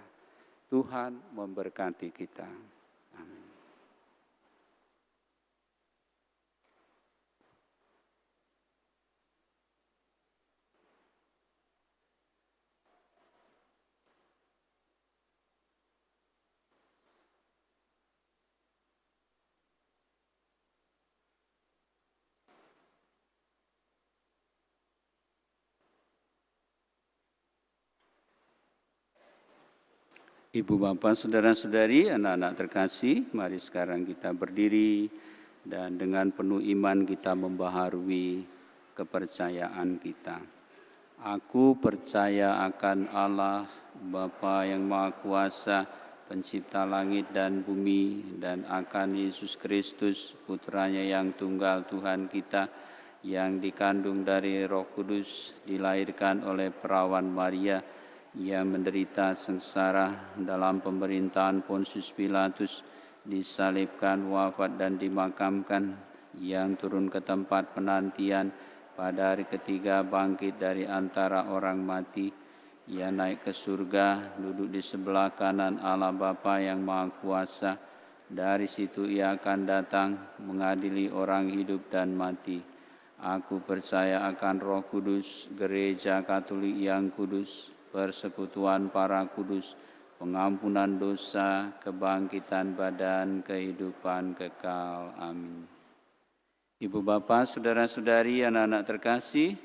Tuhan memberkati kita. Amin. Ibu bapak, saudara-saudari, anak-anak terkasih, mari sekarang kita berdiri dan dengan penuh iman kita membaharui kepercayaan kita. Aku percaya akan Allah, Bapa yang Maha Kuasa, pencipta langit dan bumi, dan akan Yesus Kristus, putranya yang tunggal Tuhan kita, yang dikandung dari Roh Kudus, dilahirkan oleh perawan Maria, ia menderita sengsara dalam pemerintahan Pontius Pilatus, disalibkan, wafat dan dimakamkan, yang turun ke tempat penantian, pada hari ketiga bangkit dari antara orang mati. Ia naik ke surga, duduk di sebelah kanan Allah Bapa yang Maha Kuasa. Dari situ ia akan datang mengadili orang hidup dan mati. Aku percaya akan Roh Kudus, gereja Katolik yang kudus, persekutuan para kudus, pengampunan dosa, kebangkitan badan, kehidupan kekal. Amin. Ibu bapak, saudara-saudari, anak-anak terkasih,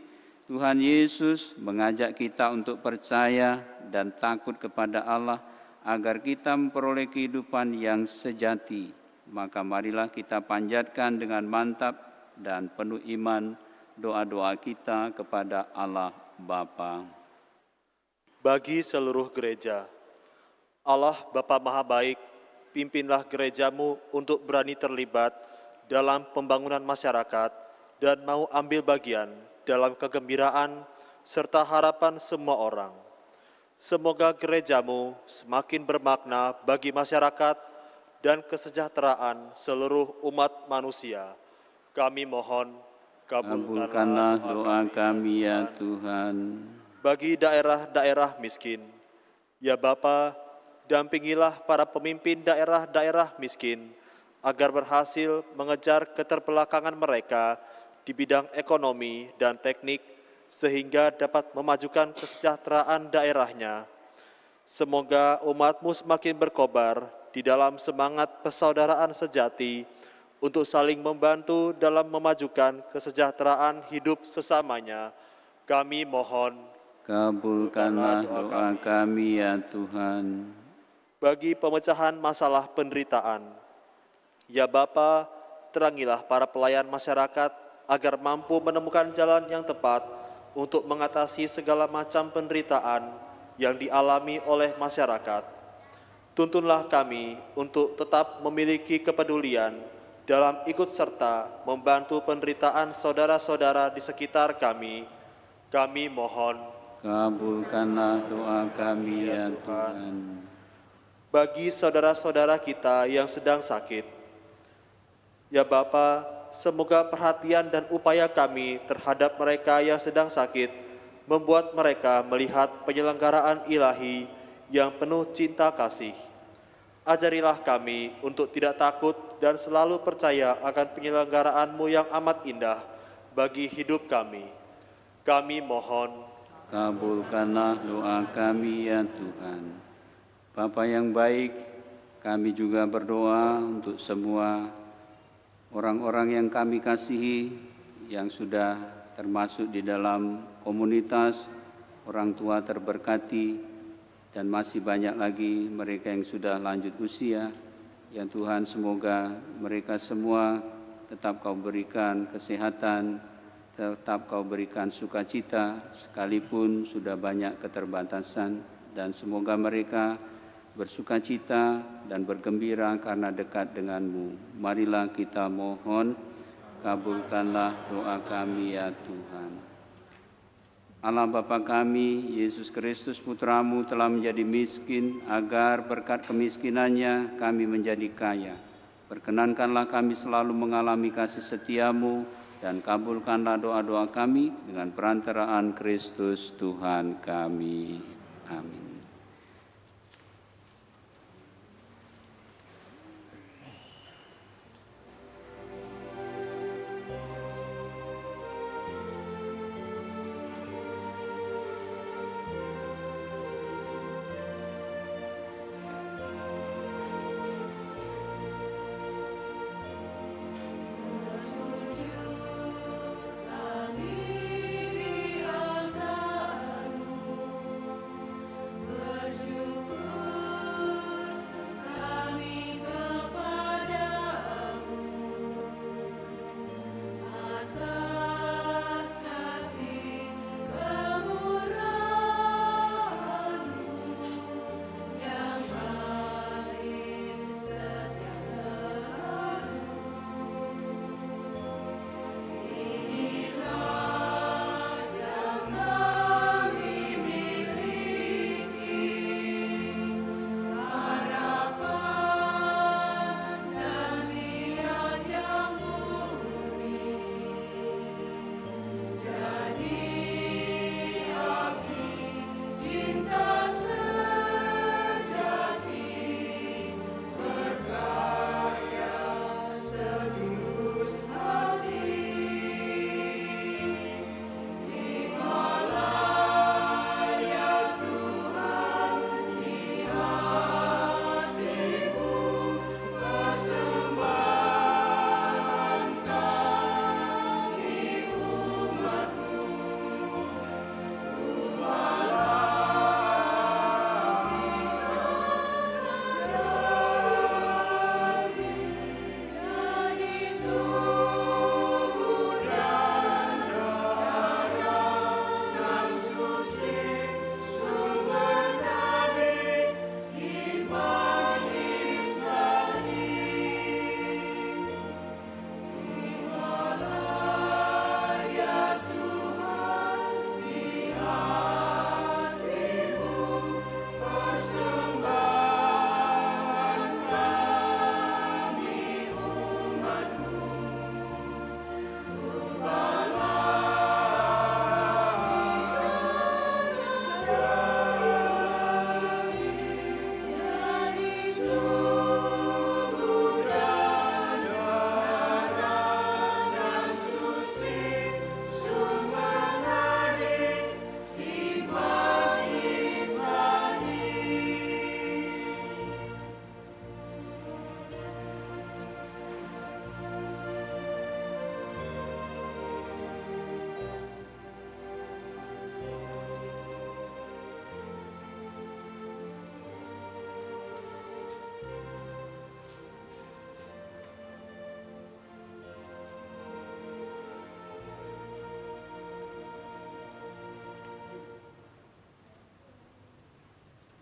Tuhan Yesus mengajak kita untuk percaya dan takut kepada Allah agar kita memperoleh kehidupan yang sejati. Maka marilah kita panjatkan dengan mantap dan penuh iman doa-doa kita kepada Allah Bapa. Bagi seluruh gereja, Allah Bapa Maha Baik, pimpinlah gerejamu untuk berani terlibat dalam pembangunan masyarakat dan mau ambil bagian dalam kegembiraan serta harapan semua orang. Semoga gerejamu semakin bermakna bagi masyarakat dan kesejahteraan seluruh umat manusia. Kami mohon, kabulkanlah doa kami ya Tuhan. Bagi daerah-daerah miskin, ya Bapa, dampingilah para pemimpin daerah-daerah miskin agar berhasil mengejar keterbelakangan mereka di bidang ekonomi dan teknik sehingga dapat memajukan kesejahteraan daerahnya. Semoga umat-Mu semakin berkobar di dalam semangat persaudaraan sejati untuk saling membantu dalam memajukan kesejahteraan hidup sesamanya. Kami mohon, kabulkanlah doa kami ya Tuhan. Bagi pemecahan masalah penderitaan, ya Bapa, terangilah para pelayan masyarakat agar mampu menemukan jalan yang tepat untuk mengatasi segala macam penderitaan yang dialami oleh masyarakat. Tuntunlah kami untuk tetap memiliki kepedulian dalam ikut serta membantu penderitaan saudara-saudara di sekitar kami. Kami mohon, kabulkanlah doa kami ya Tuhan. Bagi saudara-saudara kita yang sedang sakit, ya Bapa, semoga perhatian dan upaya kami terhadap mereka yang sedang sakit membuat mereka melihat penyelenggaraan ilahi yang penuh cinta kasih. Ajarilah kami untuk tidak takut dan selalu percaya akan penyelenggaraan-Mu yang amat indah bagi hidup kami. Kami mohon, kabulkanlah doa kami ya Tuhan. Bapa yang baik, kami juga berdoa untuk semua orang-orang yang kami kasihi, yang sudah termasuk di dalam komunitas orang tua terberkati, dan masih banyak lagi mereka yang sudah lanjut usia. Ya Tuhan, semoga mereka semua tetap Kau berikan kesehatan, tetap Kau berikan sukacita, sekalipun sudah banyak keterbatasan, dan semoga mereka bersukacita dan bergembira karena dekat dengan-Mu. Marilah kita mohon, kabulkanlah doa kami ya Tuhan. Allah Bapa kami, Yesus Kristus Putra-Mu telah menjadi miskin, agar berkat kemiskinannya kami menjadi kaya. Perkenankanlah kami selalu mengalami kasih setia-Mu, dan kabulkanlah doa-doa kami dengan perantaraan Kristus Tuhan kami. Amin.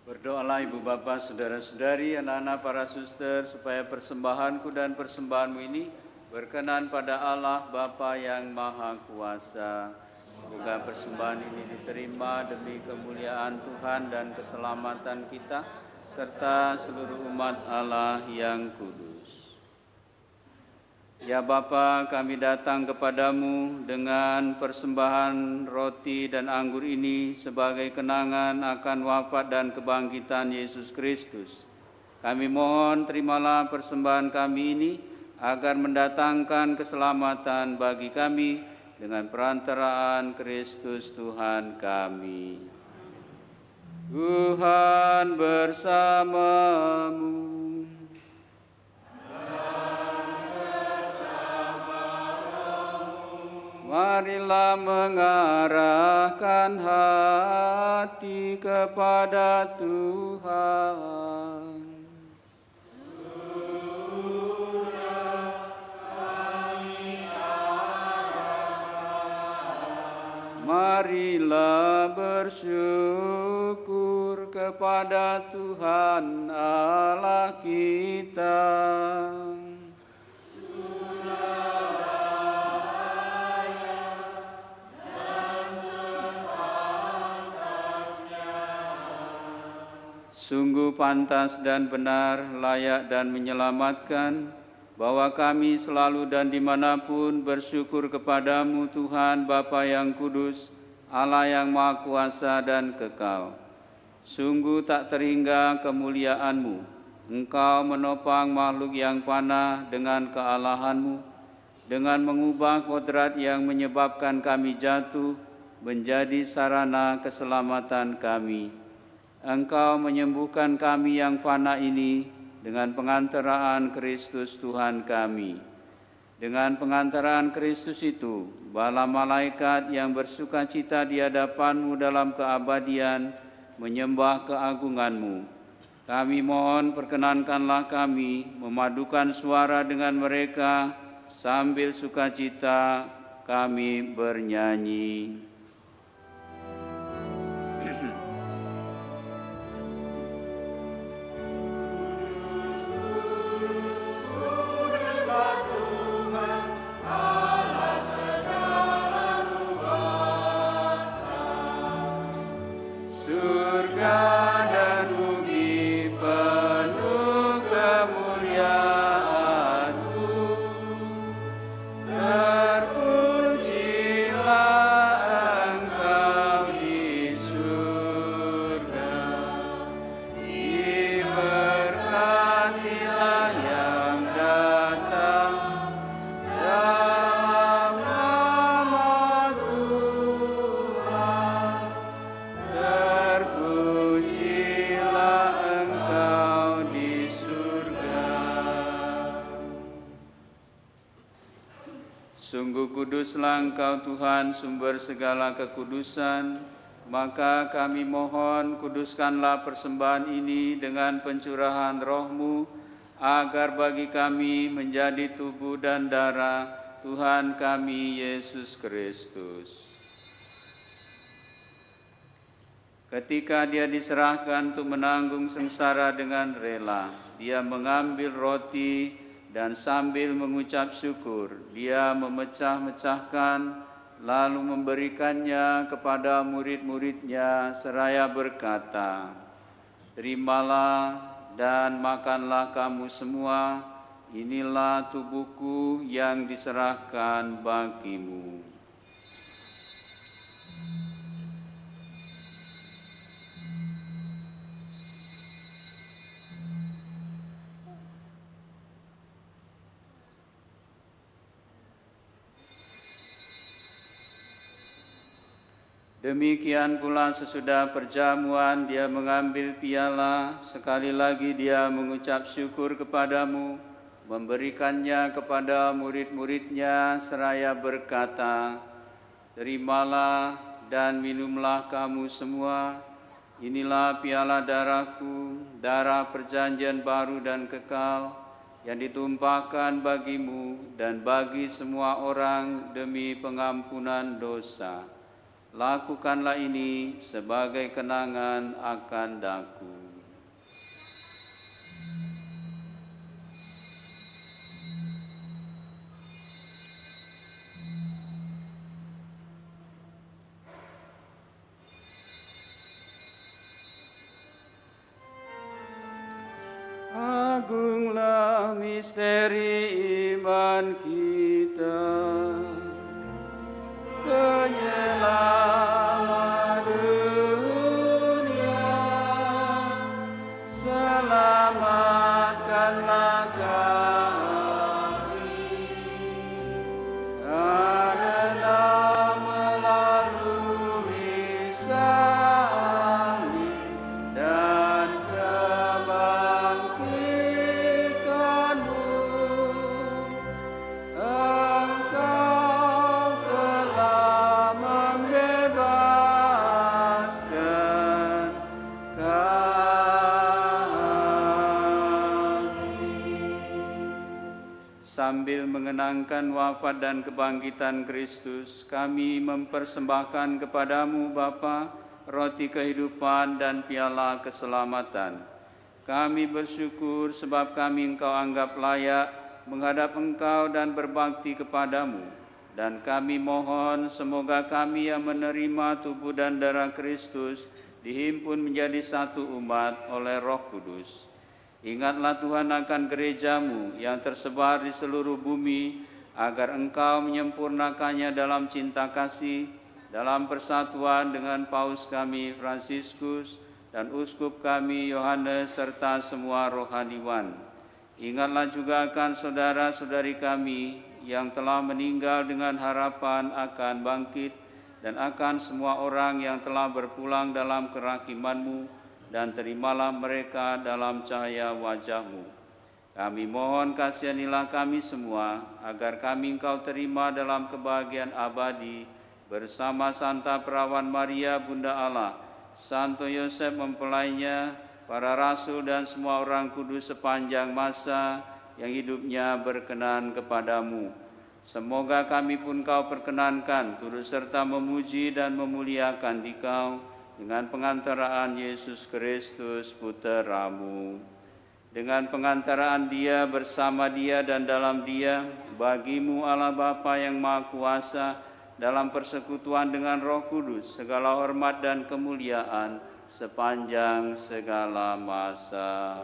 Berdoalah Ibu Bapa, Saudara-saudari, anak-anak para suster, supaya persembahanku dan persembahanmu ini berkenan pada Allah Bapa yang Maha Kuasa. Semoga persembahan ini diterima demi kemuliaan Tuhan dan keselamatan kita, serta seluruh umat Allah yang kudus. Ya Bapa, kami datang kepadamu dengan persembahan roti dan anggur ini sebagai kenangan akan wafat dan kebangkitan Yesus Kristus. Kami mohon terimalah persembahan kami ini agar mendatangkan keselamatan bagi kami dengan perantaraan Kristus Tuhan kami. Tuhan bersamamu. Mari Marilah mengarahkan hati kepada Tuhan. Marilah bersyukur kepada Tuhan Allah kita. Sungguh pantas dan benar, layak dan menyelamatkan, bahwa kami selalu dan dimanapun bersyukur kepadamu Tuhan Bapa yang kudus, Allah yang Maha Kuasa dan kekal. Sungguh tak terhingga kemuliaan-Mu. Engkau menopang makhluk yang panah dengan kealahan-Mu, dengan mengubah kodrat yang menyebabkan kami jatuh menjadi sarana keselamatan kami. Engkau menyembuhkan kami yang fana ini dengan pengantaraan Kristus Tuhan kami. Dengan pengantaraan Kristus itu, bala malaikat yang bersukacita di hadapan-Mu dalam keabadian menyembah keagungan-Mu. Kami mohon perkenankanlah kami memadukan suara dengan mereka sambil sukacita kami bernyanyi. Sungguh kuduslah Engkau Tuhan, sumber segala kekudusan, maka kami mohon kuduskanlah persembahan ini dengan pencurahan Roh-Mu, agar bagi kami menjadi tubuh dan darah Tuhan kami Yesus Kristus. Ketika Dia diserahkan untuk menanggung sengsara dengan rela, Dia mengambil roti dan sambil mengucap syukur, Dia memecah-mecahkan, lalu memberikannya kepada murid-murid-Nya seraya berkata, "Terimalah dan makanlah kamu semua, inilah tubuhku yang diserahkan bagimu." Demikian pula sesudah perjamuan Dia mengambil piala, sekali lagi Dia mengucap syukur kepadamu, memberikannya kepada murid-murid-Nya seraya berkata, "Terimalah dan minumlah kamu semua, inilah piala darahku, darah perjanjian baru dan kekal, yang ditumpahkan bagimu dan bagi semua orang demi pengampunan dosa. Lakukanlah ini sebagai kenangan akan Daku." Agunglah misteri iman kita, penyelamat dunia, selamatkanlah kami, karena melalui salib dan kebangkitan-Mu, Engkau telah sambil mengenangkan wafat dan kebangkitan Kristus, kami mempersembahkan kepadamu Bapa, roti kehidupan dan piala keselamatan. Kami bersyukur sebab kami Engkau anggap layak menghadap Engkau dan berbakti kepadamu. Dan kami mohon semoga kami yang menerima tubuh dan darah Kristus dihimpun menjadi satu umat oleh Roh Kudus. Ingatlah Tuhan akan gerejamu yang tersebar di seluruh bumi, agar Engkau menyempurnakannya dalam cinta kasih, dalam persatuan dengan Paus kami Fransiskus dan Uskup kami Yohanes serta semua rohaniwan. Ingatlah juga akan saudara-saudari kami yang telah meninggal dengan harapan akan bangkit, dan akan semua orang yang telah berpulang dalam kerahiman-Mu, dan terimalah mereka dalam cahaya wajah-Mu. Kami mohon kasihanilah kami semua, agar kami Engkau terima dalam kebahagiaan abadi, bersama Santa Perawan Maria Bunda Allah, Santo Yosef mempelainya, para rasul dan semua orang kudus sepanjang masa yang hidupnya berkenan kepadamu. Semoga kami pun Kau perkenankan turut serta memuji dan memuliakan Dikau dengan pengantaraan Yesus Kristus Putra-Mu. Dengan pengantaraan Dia, bersama Dia dan dalam Dia, bagi-Mu Allah Bapa yang Maha Kuasa, dalam persekutuan dengan Roh Kudus, segala hormat dan kemuliaan sepanjang segala masa.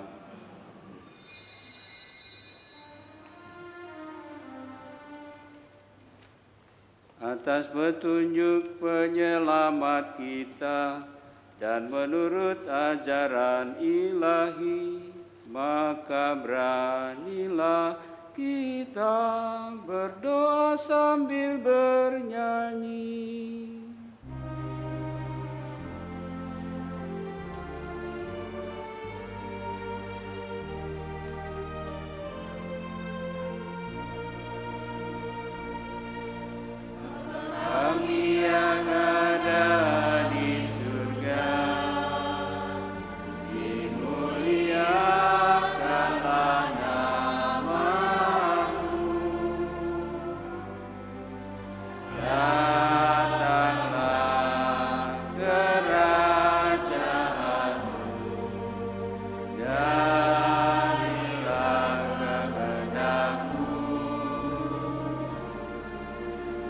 Atas petunjuk penyelamat kita dan menurut ajaran ilahi, maka beranilah kita berdoa sambil bernyanyi. Kami yang ada di surga, dimuliakanlah nama-Mu. Datanglah kerajaan-Mu, jadilah kehendak-Mu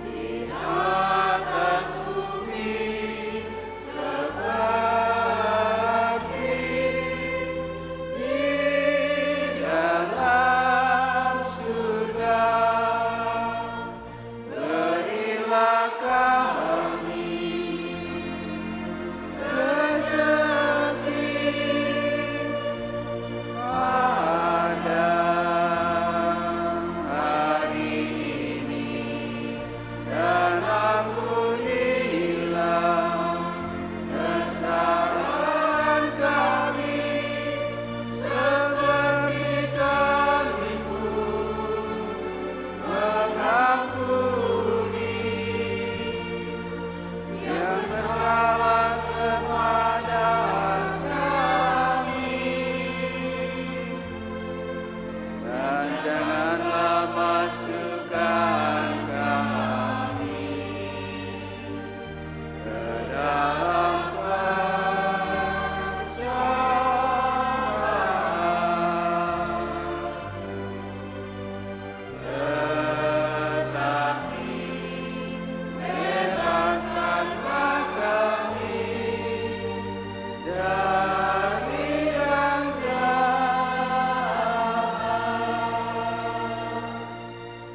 di atas bumi seperti di dalam surga. Berilah kami rezeki pada hari ini, dan ampunilah kesalahan kami seperti kami pun mengampuni yang bersalah kepada kami. Dan janganlah masukkan kami ke dalam pencobaan, tetapi bebaskanlah kami dari yang jahat.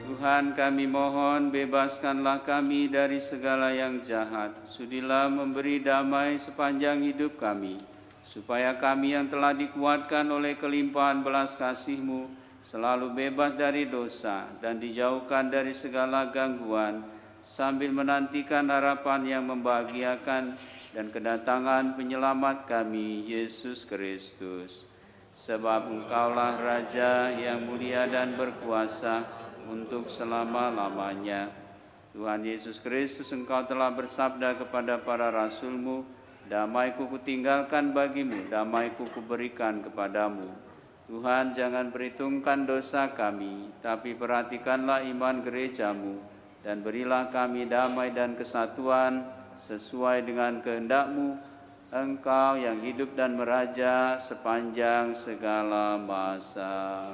Tuhan, kami mohon, bebaskanlah kami dari segala yang jahat. Sudilah memberi damai sepanjang hidup kami, supaya kami yang telah dikuatkan oleh kelimpahan belas kasih-Mu selalu bebas dari dosa dan dijauhkan dari segala gangguan, sambil menantikan harapan yang membahagiakan dan kedatangan penyelamat kami, Yesus Kristus. Sebab Engkaulah Raja yang mulia dan berkuasa untuk selama-lamanya. Tuhan Yesus Kristus, Engkau telah bersabda kepada para rasul-Mu, damai-Ku kutinggalkan bagimu, damai-Ku kuberikan kepadamu. Tuhan, jangan perhitungkan dosa kami, tapi perhatikanlah iman gerejamu, dan berilah kami damai dan kesatuan sesuai dengan kehendak-Mu, Engkau yang hidup dan meraja sepanjang segala masa.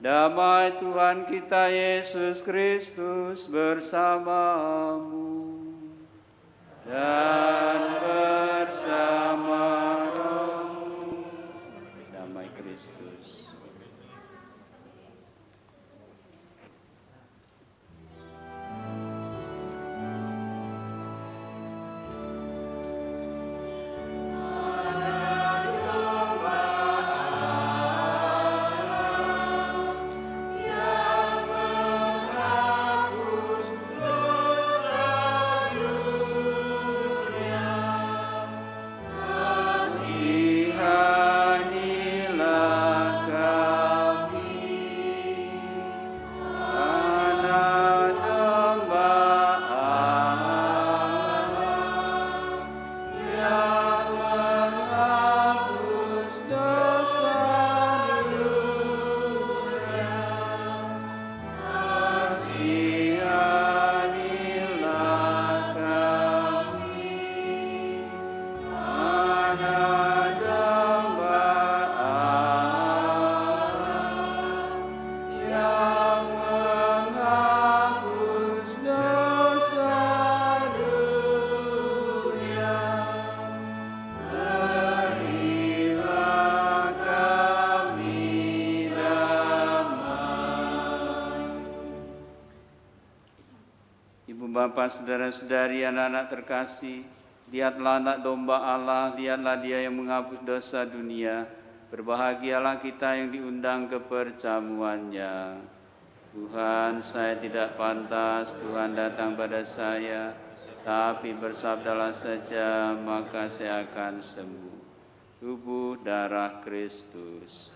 Damai Tuhan kita Yesus Kristus bersamamu dan bersama rohmu. Damai Kristus. Kasihanilah kami, Anak domba Allah yang menghapus dosa dunia. Kasihanilah kami, Anak domba Allah yang menghapus dosa dunia. Berilah kami damai. Ibu bapa, saudara-saudari, anak-anak terkasih, lihatlah anak domba Allah, lihatlah dia yang menghapus dosa dunia. Berbahagialah kita yang diundang ke perjamuannya. Tuhan, saya tidak pantas Tuhan datang pada saya, tapi bersabdalah saja, maka saya akan sembuh. Tubuh darah Kristus.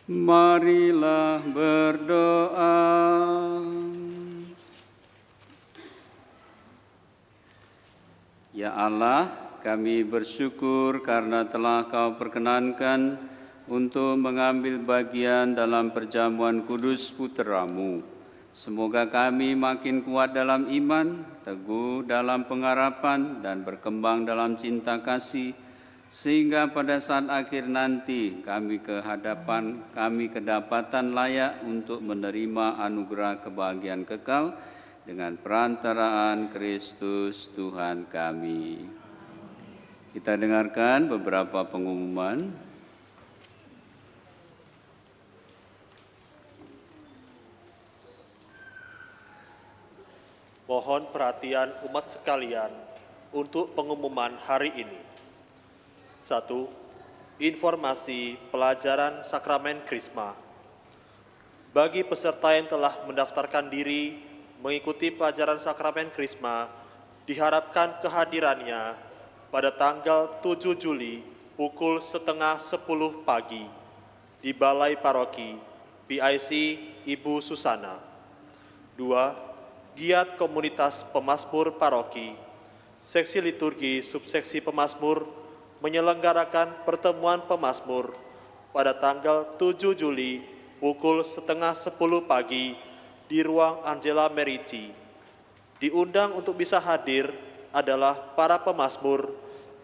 Marilah berdoa. Ya Allah, kami bersyukur karena telah Kau perkenankan untuk mengambil bagian dalam perjamuan kudus Putra-Mu. Semoga kami makin kuat dalam iman, teguh dalam pengharapan, dan berkembang dalam cinta kasih, sehingga pada saat akhir nanti kami kedapatan layak untuk menerima anugerah kebahagiaan kekal dengan perantaraan Kristus Tuhan kami. Kita dengarkan beberapa pengumuman. Mohon perhatian umat sekalian untuk pengumuman hari ini. 1. Informasi pelajaran sakramen Krisma. Bagi peserta yang telah mendaftarkan diri mengikuti pelajaran sakramen Krisma, diharapkan kehadirannya pada tanggal 7 Juli pukul setengah 10 pagi di Balai Paroki PIC Ibu Susana. 2. Giat komunitas pemazmur paroki, seksi liturgi subseksi pemazmur menyelenggarakan pertemuan pemazmur pada tanggal 7 Juli pukul setengah 10 pagi di ruang Angela Merici. Diundang untuk bisa hadir adalah para pemazmur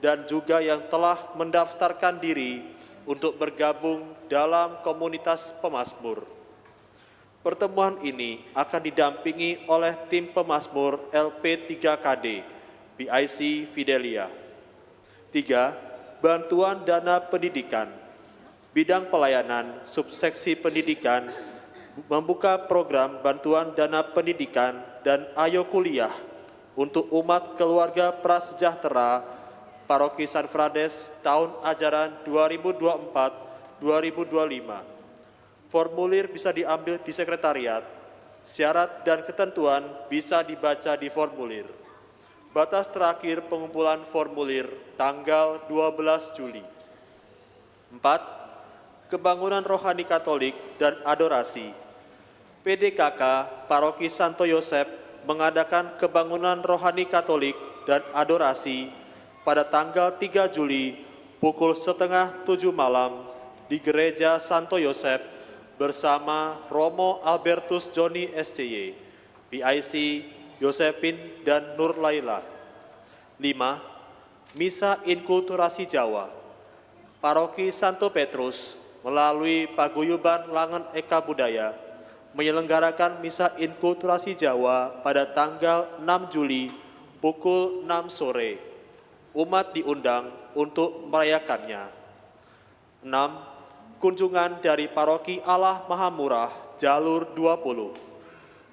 dan juga yang telah mendaftarkan diri untuk bergabung dalam komunitas pemazmur. Pertemuan ini akan didampingi oleh tim pemazmur LP3KD, PIC Fidelia. 3. Bantuan dana pendidikan. Bidang pelayanan subseksi pendidikan membuka program bantuan dana pendidikan dan Ayo Kuliah untuk umat keluarga prasejahtera Paroki San Frades tahun ajaran 2024-2025. Formulir bisa diambil di sekretariat. Syarat dan ketentuan bisa dibaca di formulir. Batas terakhir pengumpulan formulir tanggal 12 Juli. 4. Kebangunan rohani Katolik dan adorasi. PDKK Paroki Santo Yosef mengadakan kebangunan rohani Katolik dan adorasi pada tanggal 3 Juli pukul setengah 7 malam di Gereja Santo Yosef bersama Romo Albertus Joni SCY, PIC Yosefin dan Nur Laila. 5. Misa Inkulturasi Jawa. Paroki Santo Petrus melalui Paguyuban Langen Eka Budaya menyelenggarakan Misa Inkulturasi Jawa pada tanggal 6 Juli pukul 6 sore. Umat diundang untuk merayakannya. 6. Kunjungan dari Paroki Allah Maha Murah Jalur 20.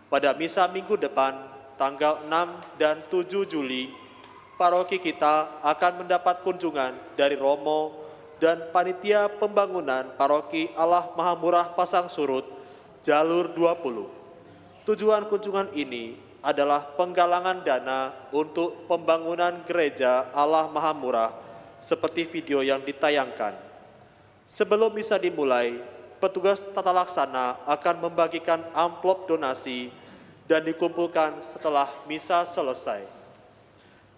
Pada misa minggu depan, tanggal 6 dan 7 Juli, paroki kita akan mendapat kunjungan dari Romo dan Panitia Pembangunan Paroki Allah Maha Murah Pasang Surut Jalur 20. Tujuan kunjungan ini adalah penggalangan dana untuk pembangunan gereja Allah Maha Murah seperti video yang ditayangkan. Sebelum misa dimulai, petugas tata laksana akan membagikan amplop donasi dan dikumpulkan setelah misa selesai.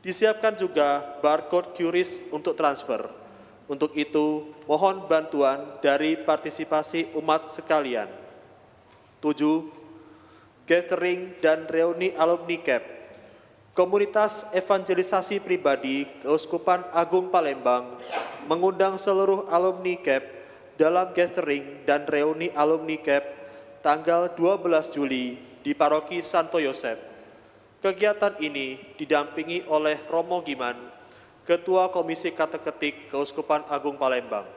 Disiapkan juga barcode QRIS untuk transfer. Untuk itu, mohon bantuan dari partisipasi umat sekalian. 7. Gathering dan reuni alumni CAP. Komunitas evangelisasi pribadi Keuskupan Agung Palembang mengundang seluruh alumni CAP dalam gathering dan reuni alumni CAP tanggal 12 Juli di Paroki Santo Yosef. Kegiatan ini didampingi oleh Romo Giman, Ketua Komisi Kateketik Keuskupan Agung Palembang.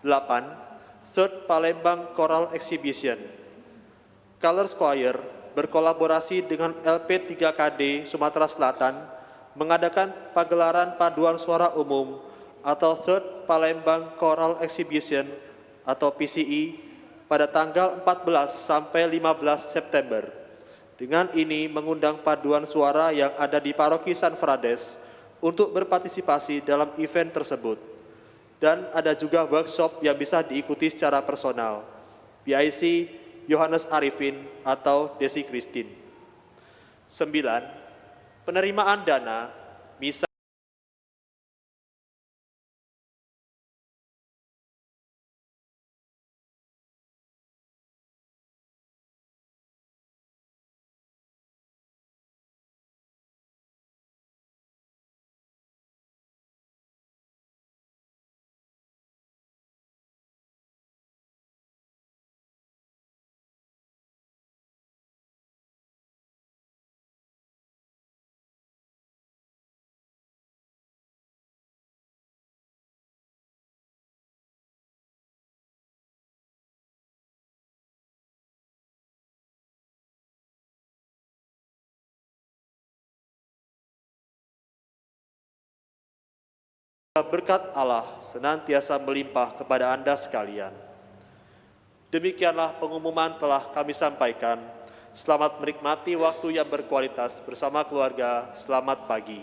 8. Third Palembang Choral Exhibition. Colors Choir berkolaborasi dengan LP3KD Sumatera Selatan mengadakan pagelaran paduan suara umum atau Third Palembang Choral Exhibition atau PCE pada tanggal 14 sampai 15 September. Dengan ini mengundang paduan suara yang ada di Paroki San Frades untuk berpartisipasi dalam event tersebut. Dan ada juga workshop yang bisa diikuti secara personal. PIC Yohanes Arifin atau Desi Christine. 9. Penerimaan dana misa berkat Allah senantiasa melimpah kepada Anda sekalian. Demikianlah pengumuman telah kami sampaikan. Selamat menikmati waktu yang berkualitas bersama keluarga. Selamat pagi.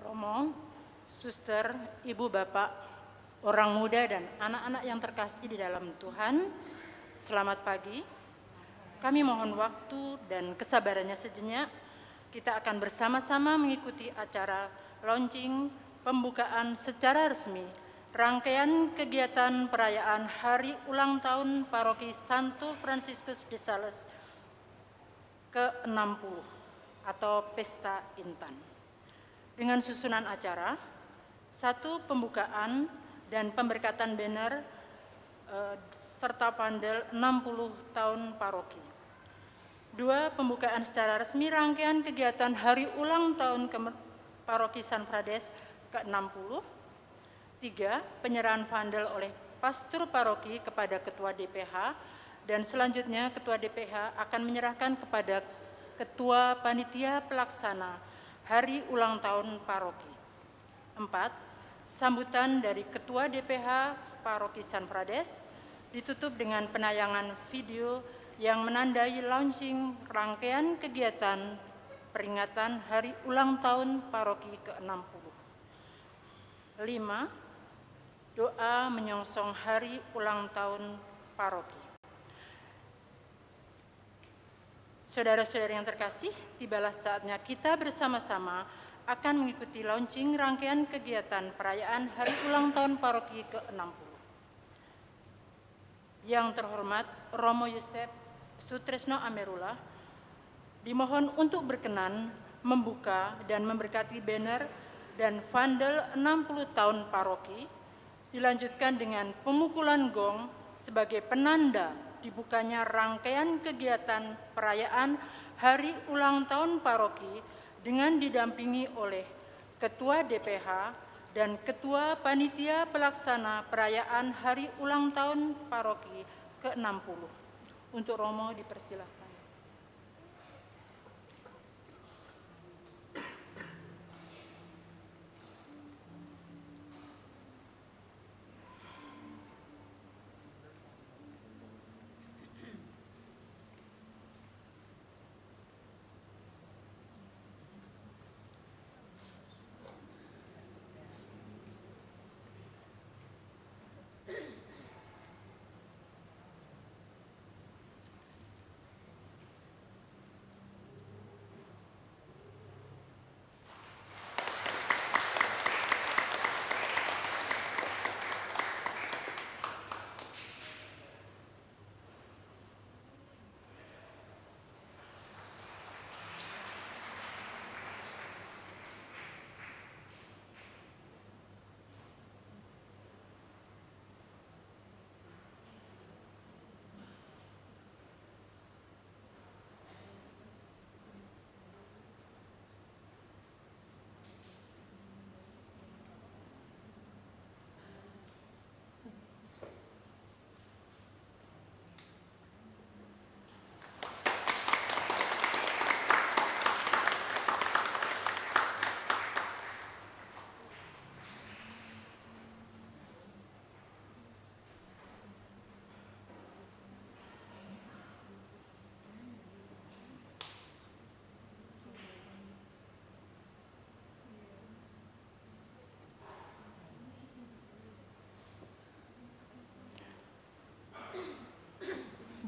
Romo, suster, ibu bapak, orang muda dan anak-anak yang terkasih di dalam Tuhan, selamat pagi. Kami mohon waktu dan kesabarannya sejenak. Kita akan bersama-sama mengikuti acara launching pembukaan secara resmi rangkaian kegiatan perayaan Hari Ulang Tahun Paroki Santo Fransiskus de Sales ke-60 atau Pesta Intan. Dengan susunan acara, 1. Pembukaan dan pemberkatan banner serta pandel 60 tahun paroki. 2. Pembukaan secara resmi rangkaian kegiatan Hari Ulang Tahun Paroki San Frades ke-60. 3. Penyerahan pandel oleh pastor paroki kepada Ketua DPH, dan selanjutnya Ketua DPH akan menyerahkan kepada Ketua Panitia Pelaksana Hari Ulang Tahun Paroki. 4. Sambutan dari Ketua DPH Paroki San Frades ditutup dengan penayangan video yang menandai launching rangkaian kegiatan peringatan Hari Ulang Tahun Paroki ke-60. 5. Doa menyongsong Hari Ulang Tahun Paroki. Saudara-saudari yang terkasih, tibalah saatnya kita bersama-sama akan mengikuti launching rangkaian kegiatan perayaan Hari Ulang Tahun Paroki ke-60. Yang terhormat Romo Yosef Sutresno Amerula dimohon untuk berkenan membuka dan memberkati banner dan vandal 60 tahun paroki, dilanjutkan dengan pemukulan gong sebagai penanda dibukanya rangkaian kegiatan perayaan Hari Ulang Tahun Paroki dengan didampingi oleh Ketua DPH dan Ketua Panitia Pelaksana Perayaan Hari Ulang Tahun Paroki ke-60. Untuk Romo dipersilahkan.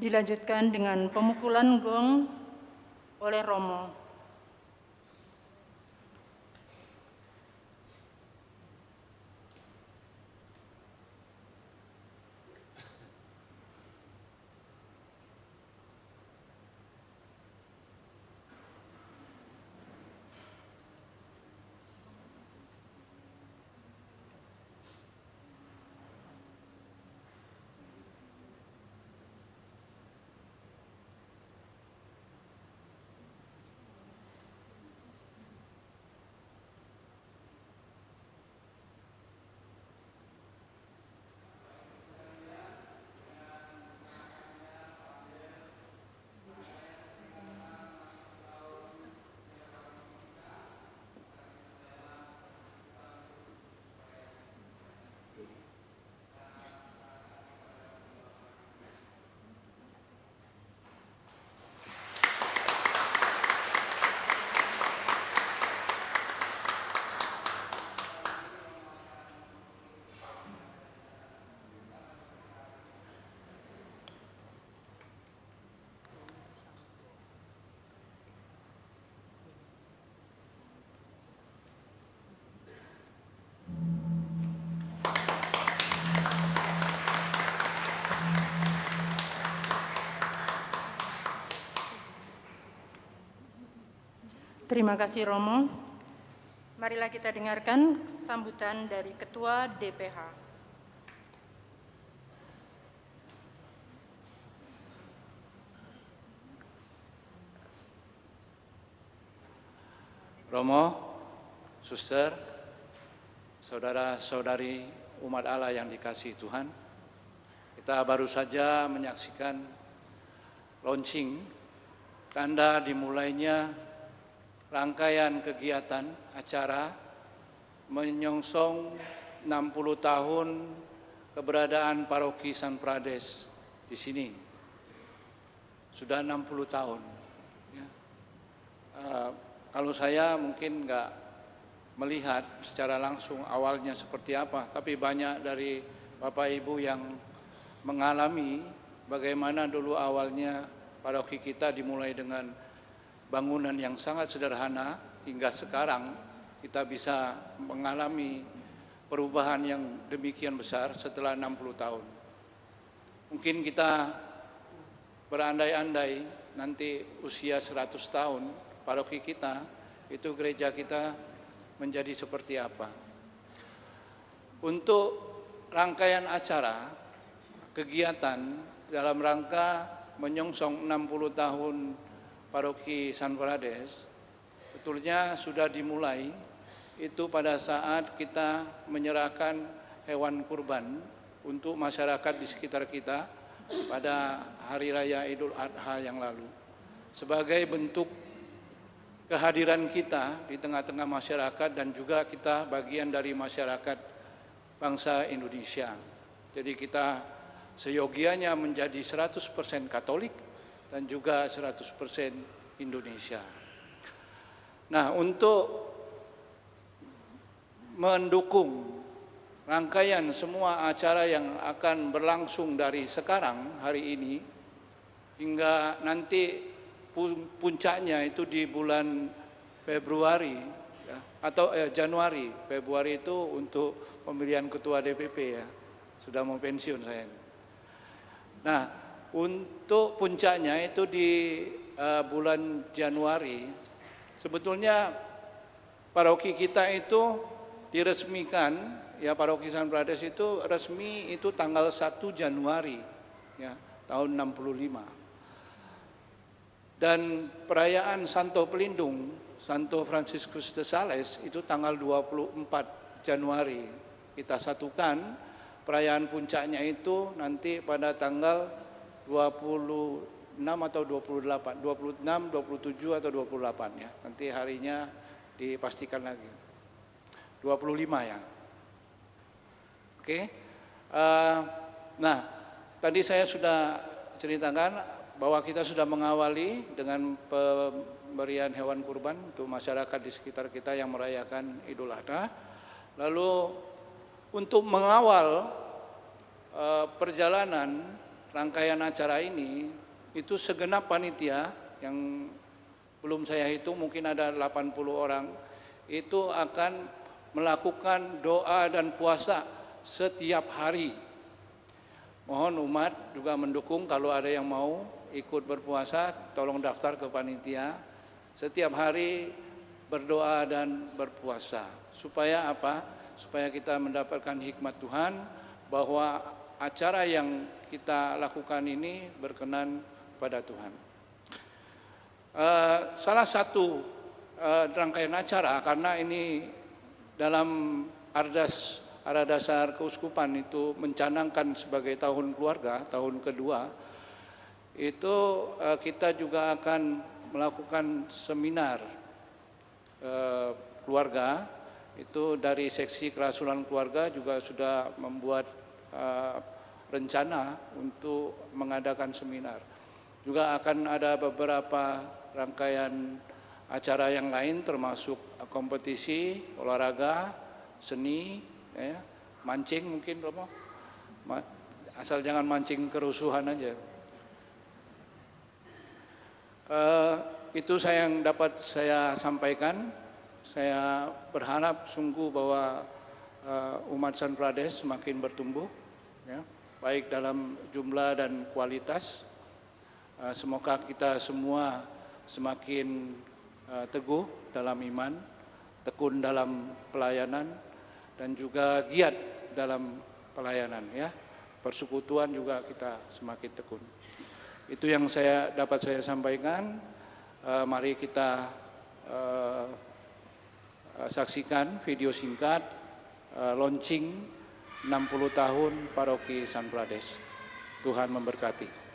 Dilanjutkan dengan pemukulan gong oleh Romo. Terima kasih Romo. Marilah kita dengarkan sambutan dari Ketua DPH. Romo, suster, saudara-saudari umat Allah yang dikasihi Tuhan, kita baru saja menyaksikan launching tanda dimulainya rangkaian kegiatan acara menyongsong 60 tahun keberadaan Paroki San Prades di sini. Sudah 60 tahun. Ya. Kalau saya mungkin nggak melihat secara langsung awalnya seperti apa, tapi banyak dari Bapak Ibu yang mengalami bagaimana dulu awalnya paroki kita dimulai dengan bangunan yang sangat sederhana hingga sekarang kita bisa mengalami perubahan yang demikian besar setelah 60 tahun. Mungkin kita berandai-andai nanti usia 100 tahun paroki kita, itu gereja kita menjadi seperti apa. Untuk rangkaian acara, kegiatan dalam rangka menyongsong 60 tahun Paroki San Prades, betulnya sudah dimulai itu pada saat kita menyerahkan hewan kurban untuk masyarakat di sekitar kita pada Hari Raya Idul Adha yang lalu. Sebagai bentuk kehadiran kita di tengah-tengah masyarakat dan juga kita bagian dari masyarakat bangsa Indonesia. Jadi kita seyogianya menjadi 100% Katolik dan juga 100% Indonesia. Nah, untuk mendukung rangkaian semua acara yang akan berlangsung dari sekarang hari ini hingga nanti puncaknya itu di bulan Februari ya, atau Januari. Februari itu untuk pemilihan ketua DPP ya. Sudah mau pensiun saya. Nah, untuk puncaknya itu di bulan Januari, sebetulnya paroki kita itu diresmikan, ya Paroki San Prades itu resmi itu tanggal 1 Januari ya, tahun 65. Dan perayaan Santo Pelindung, Santo Franciscus de Sales itu tanggal 24 Januari. Kita satukan perayaan puncaknya itu nanti pada tanggal 26 atau 28, 26, 27 atau 28 ya. Nanti harinya dipastikan lagi. 25 ya. Oke. Nah, tadi saya sudah ceritakan bahwa kita sudah mengawali dengan pemberian hewan kurban untuk masyarakat di sekitar kita yang merayakan Idul Adha. Lalu untuk mengawal perjalanan rangkaian acara ini, itu segenap panitia yang belum saya hitung mungkin ada 80 orang, itu akan melakukan doa dan puasa setiap hari. Mohon umat juga mendukung, kalau ada yang mau ikut berpuasa, tolong daftar ke panitia. Setiap hari berdoa dan berpuasa. Supaya apa? Supaya kita mendapatkan hikmat Tuhan bahwa acara yang kita lakukan ini berkenan pada Tuhan. Salah satu rangkaian acara, karena ini dalam Arda Dasar Keuskupan itu mencanangkan sebagai tahun keluarga, tahun kedua, itu kita juga akan melakukan seminar keluarga. Itu dari seksi kerasulan keluarga juga sudah membuat rencana untuk mengadakan seminar. Juga akan ada beberapa rangkaian acara yang lain termasuk kompetisi, olahraga, seni, mancing mungkin Romo. Asal jangan mancing kerusuhan aja. Itu yang dapat saya sampaikan. Saya berharap sungguh bahwa umat San Prades semakin bertumbuh, ya, baik dalam jumlah dan kualitas. Semoga kita semua semakin teguh dalam iman, tekun dalam pelayanan, dan juga giat dalam pelayanan. Ya, persekutuan juga kita semakin tekun. Itu yang dapat saya sampaikan. Mari kita saksikan video singkat launching 60 tahun Paroki San Prades. Tuhan memberkati.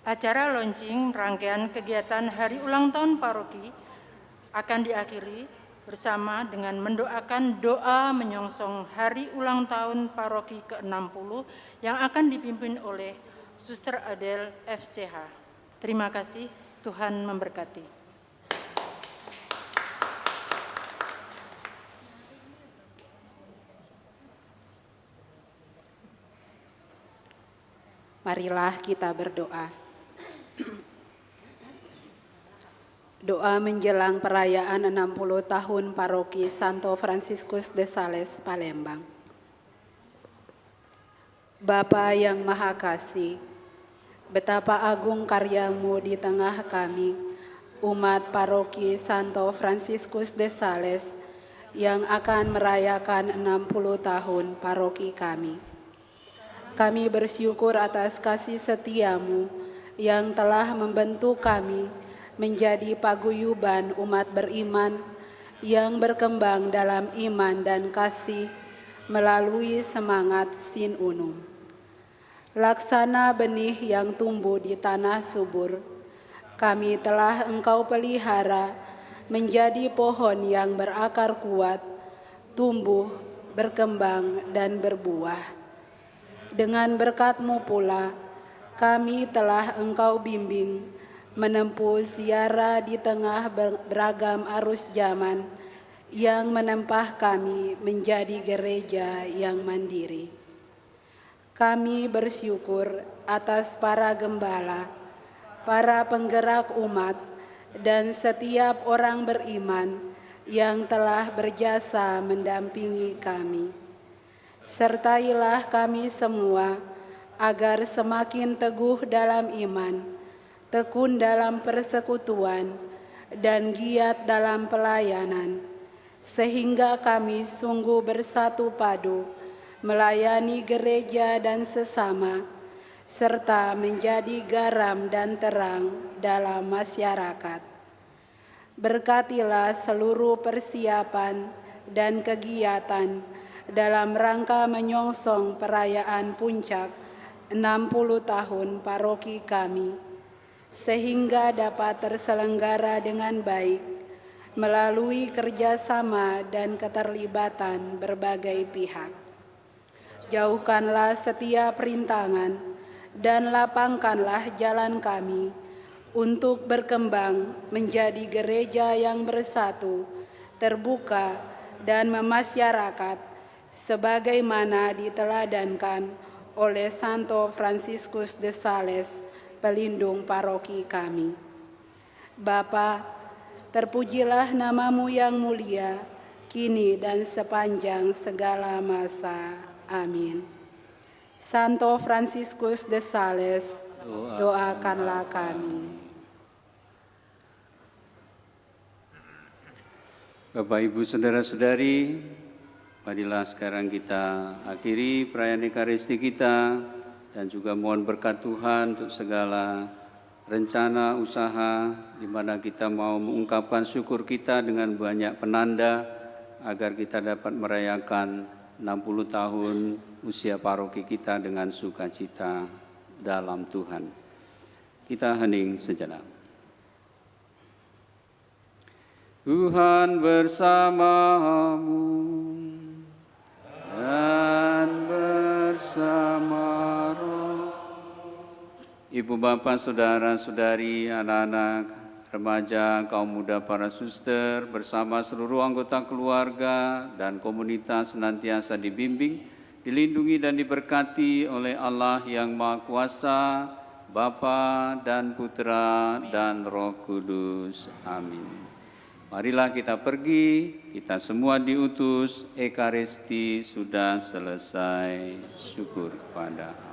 Acara launching rangkaian kegiatan Hari Ulang Tahun Paroki akan diakhiri bersama dengan mendoakan doa menyongsong Hari Ulang Tahun Paroki ke-60 yang akan dipimpin oleh Suster Adel FCH. Terima kasih, Tuhan memberkati. Marilah kita berdoa. Doa menjelang perayaan 60 tahun Paroki Santo Franciscus de Sales, Palembang. Bapa yang Maha Kasih, betapa agung karya-Mu di tengah kami, umat Paroki Santo Franciscus de Sales yang akan merayakan 60 tahun paroki kami. Kami bersyukur atas kasih setia-Mu yang telah membentuk kami menjadi paguyuban umat beriman yang berkembang dalam iman dan kasih melalui semangat Sin Unum. Laksana benih yang tumbuh di tanah subur, kami telah Engkau pelihara menjadi pohon yang berakar kuat, tumbuh, berkembang, dan berbuah. Dengan berkat-Mu pula, kami telah Engkau bimbing menempuh ziarah di tengah beragam arus zaman yang menempah kami menjadi gereja yang mandiri. Kami bersyukur atas para gembala, para penggerak umat, dan setiap orang beriman yang telah berjasa mendampingi kami. Sertailah kami semua agar semakin teguh dalam iman, tekun dalam persekutuan, dan giat dalam pelayanan, sehingga kami sungguh bersatu padu melayani gereja dan sesama, serta menjadi garam dan terang dalam masyarakat. Berkatilah seluruh persiapan dan kegiatan dalam rangka menyongsong perayaan puncak 60 tahun paroki kami, sehingga dapat terselenggara dengan baik melalui kerjasama dan keterlibatan berbagai pihak. Jauhkanlah setiap rintangan dan lapangkanlah jalan kami untuk berkembang menjadi gereja yang bersatu, terbuka, dan memasyarakat sebagaimana diteladankan oleh Santo Franciscus de Sales, pelindung paroki kami. Bapa, terpujilah namamu yang mulia, kini dan sepanjang segala masa. Amin. Santo Franciscus de Sales, doakanlah kami. Bapak, Ibu, Saudara-saudari, marilah sekarang kita akhiri perayaan Ekaristi kita dan juga mohon berkat Tuhan untuk segala rencana usaha di mana kita mau mengungkapkan syukur kita dengan banyak penanda agar kita dapat merayakan 60 tahun usia paroki kita dengan sukacita dalam Tuhan. Kita hening sejenak. Tuhan bersamamu dan bersama roh. Ibu, bapak, saudara-saudari, anak-anak, remaja, kaum muda, para suster, bersama seluruh anggota keluarga dan komunitas senantiasa dibimbing, dilindungi dan diberkati oleh Allah yang Maha Kuasa, Bapa dan Putra dan Roh Kudus. Amin. Marilah kita pergi, kita semua diutus, Ekaristi sudah selesai, syukur kepada Allah.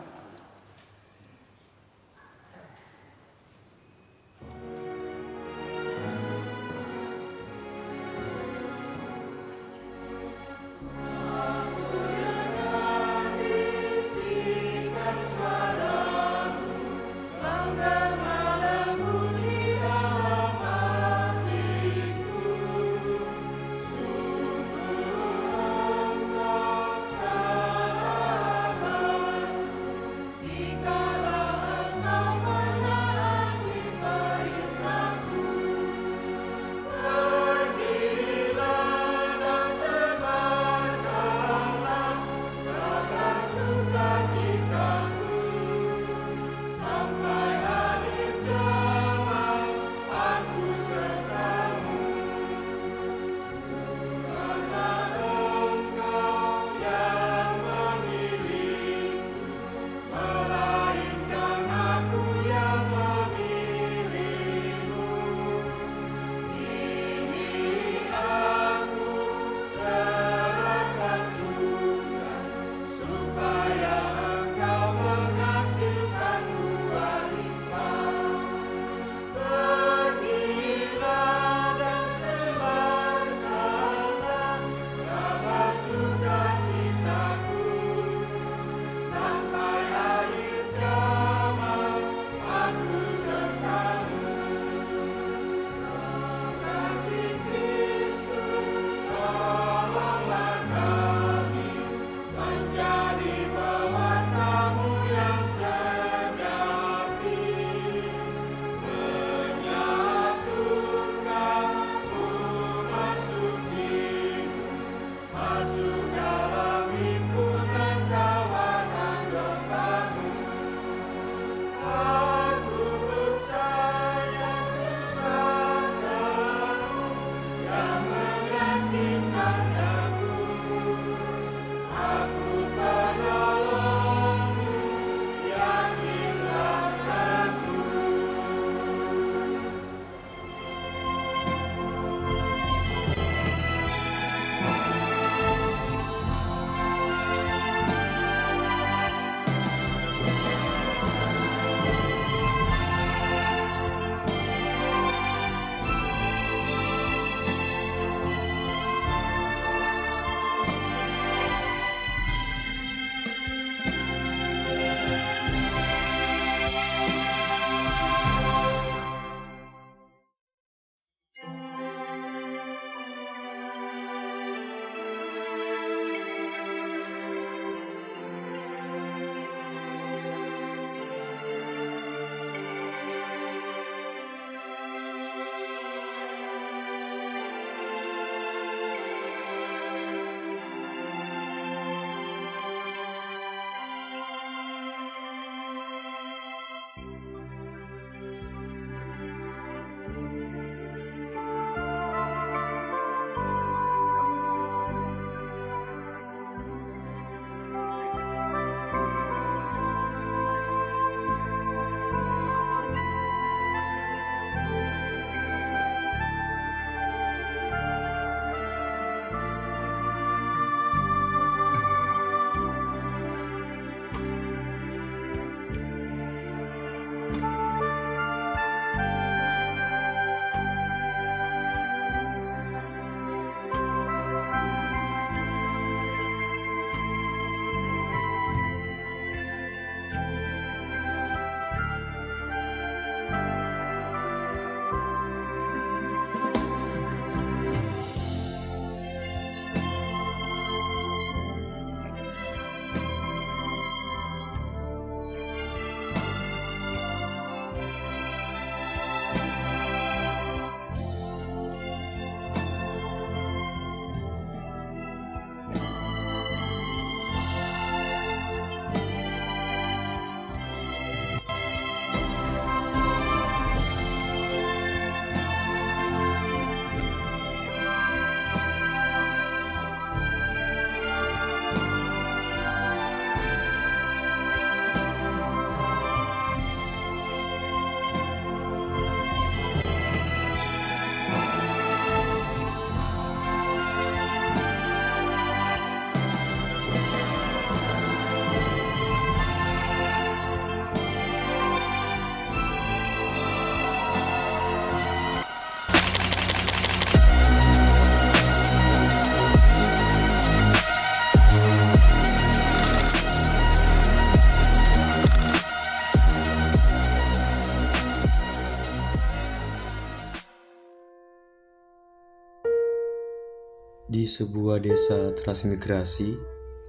Di sebuah desa transmigrasi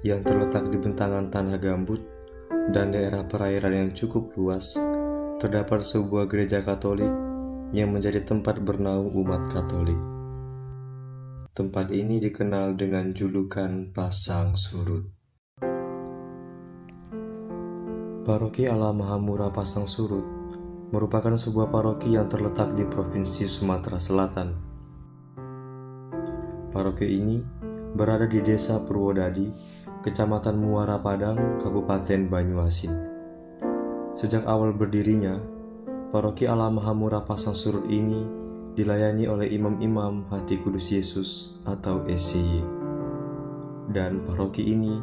yang terletak di bentangan tanah gambut dan daerah perairan yang cukup luas, terdapat sebuah gereja Katolik yang menjadi tempat bernaung umat Katolik. Tempat ini dikenal dengan julukan Pasang Surut. Paroki Allah Mahamura Pasang Surut merupakan sebuah paroki yang terletak di Provinsi Sumatera Selatan. Paroki ini berada di Desa Purwodadi, Kecamatan Muara Padang, Kabupaten Banyuasin. Sejak awal berdirinya, Paroki Allah Mahamura Pasang Surut ini dilayani oleh imam-imam Hati Kudus Yesus atau SCY. Dan paroki ini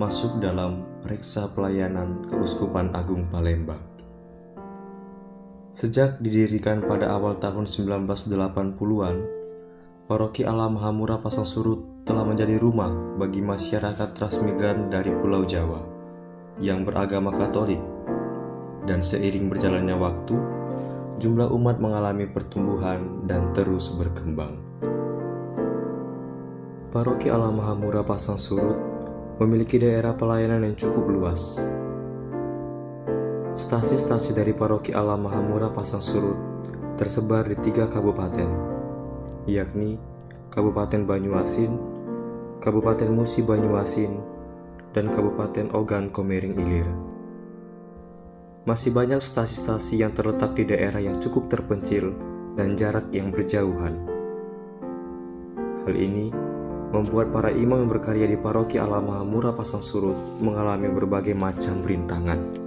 masuk dalam Reksa Pelayanan Keuskupan Agung Palembang. Sejak didirikan pada awal tahun 1980-an, Paroki Allah Mahamura Pasang Surut telah menjadi rumah bagi masyarakat transmigran dari Pulau Jawa yang beragama Katolik, dan seiring berjalannya waktu, jumlah umat mengalami pertumbuhan dan terus berkembang. Paroki Allah Mahamura Pasang Surut memiliki daerah pelayanan yang cukup luas. Stasi-stasi dari Paroki Allah Mahamura Pasang Surut tersebar di 3 kabupaten, yakni Kabupaten Banyuasin, Kabupaten Musi Banyuasin, dan Kabupaten Ogan Komering Ilir. Masih banyak stasi-stasi yang terletak di daerah yang cukup terpencil dan jarak yang berjauhan. Hal ini membuat para imam yang berkarya di Paroki Allah Mahamura Pasang Surut mengalami berbagai macam rintangan.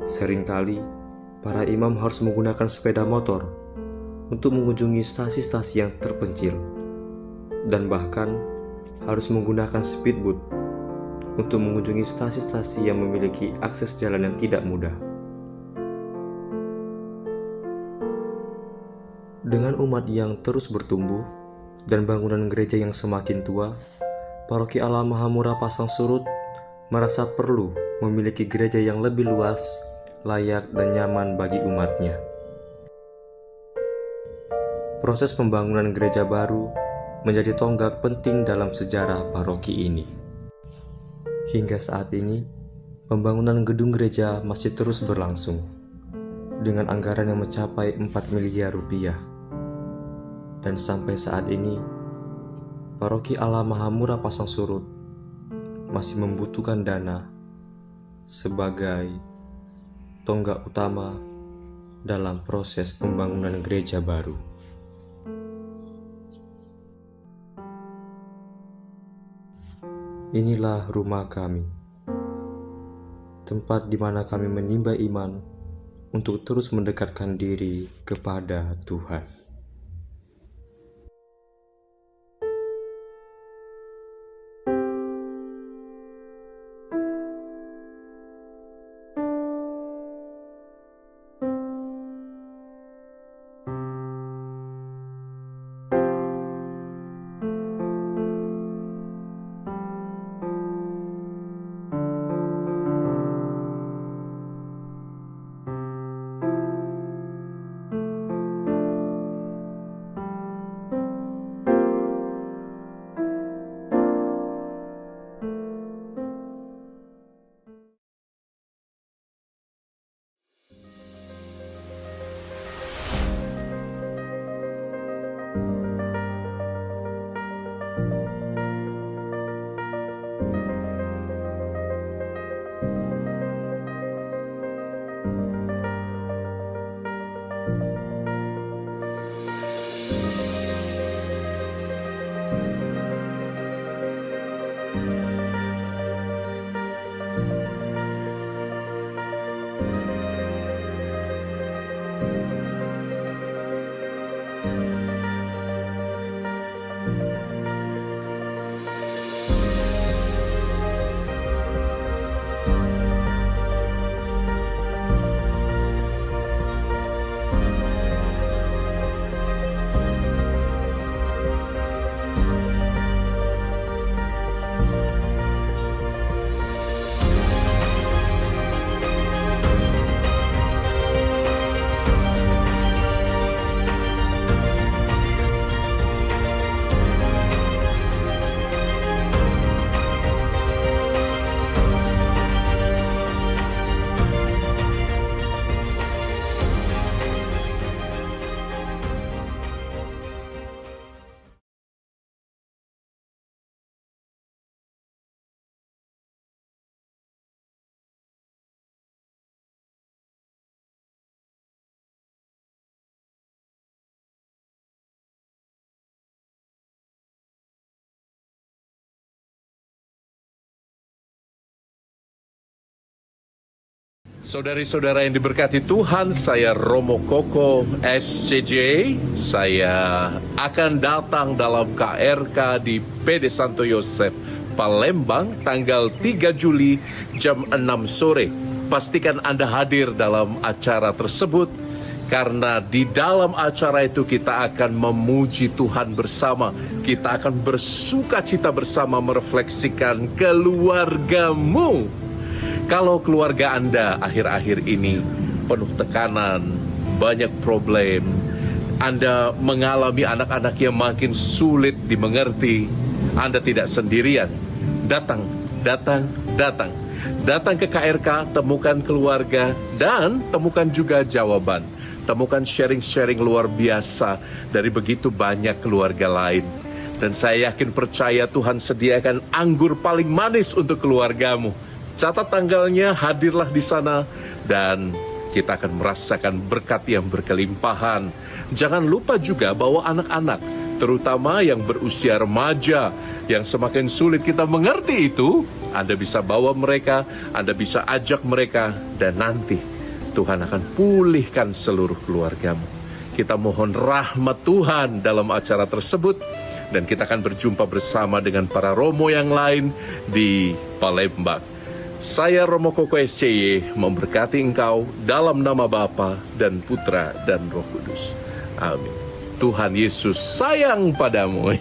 Seringkali, para imam harus menggunakan sepeda motor untuk mengunjungi stasi-stasi yang terpencil, dan bahkan harus menggunakan speedboat untuk mengunjungi stasi-stasi yang memiliki akses jalan yang tidak mudah. Dengan umat yang terus bertumbuh dan bangunan gereja yang semakin tua, Paroki Allah Mahamura Pasang Surut merasa perlu memiliki gereja yang lebih luas, layak, dan nyaman bagi umatnya. Proses pembangunan gereja baru menjadi tonggak penting dalam sejarah paroki ini. Hingga saat ini, pembangunan gedung gereja masih terus berlangsung dengan anggaran yang mencapai 4 miliar rupiah. Dan sampai saat ini, Paroki Allah Mahamura Pasang Surut masih membutuhkan dana sebagai tonggak utama dalam proses pembangunan gereja baru. Inilah rumah kami, tempat di mana kami menimba iman untuk terus mendekatkan diri kepada Tuhan. Saudari-saudara yang diberkati Tuhan, saya Romo Koko SCJ. Saya akan datang dalam KRK di PD Santo Yosef, Palembang, tanggal 3 Juli jam 6 sore. Pastikan Anda hadir dalam acara tersebut, karena di dalam acara itu kita akan memuji Tuhan bersama. Kita akan bersuka cita bersama merefleksikan keluargamu. Kalau keluarga Anda akhir-akhir ini penuh tekanan, banyak problem, Anda mengalami anak-anak yang makin sulit dimengerti, Anda tidak sendirian. Datang ke KRK, temukan keluarga, dan temukan juga jawaban. Temukan sharing-sharing luar biasa dari begitu banyak keluarga lain. Dan saya yakin percaya Tuhan sediakan anggur paling manis untuk keluargamu. Catat tanggalnya, hadirlah di sana, dan kita akan merasakan berkat yang berkelimpahan. Jangan lupa juga bahwa anak-anak, terutama yang berusia remaja, yang semakin sulit kita mengerti itu, Anda bisa bawa mereka, Anda bisa ajak mereka, dan nanti Tuhan akan pulihkan seluruh keluargamu. Kita mohon rahmat Tuhan dalam acara tersebut, dan kita akan berjumpa bersama dengan para Romo yang lain di Palembang. Saya Romo Koko SCY memberkati engkau dalam nama Bapa dan Putra dan Roh Kudus. Amin. Tuhan Yesus sayang padamu.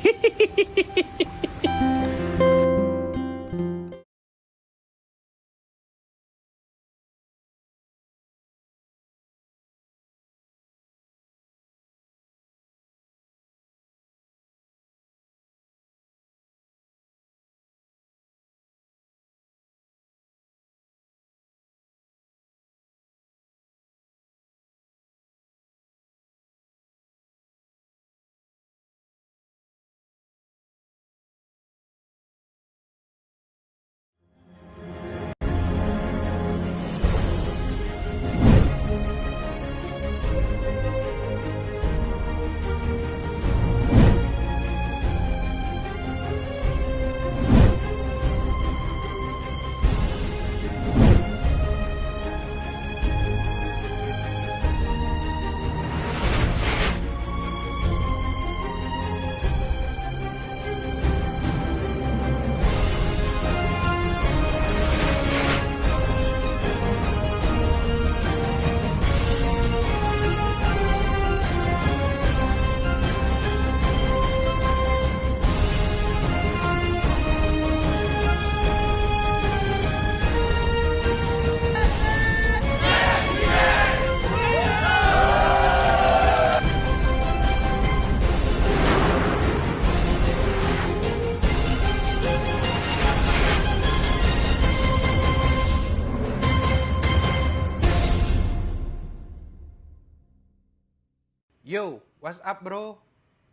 Yo, what's up bro?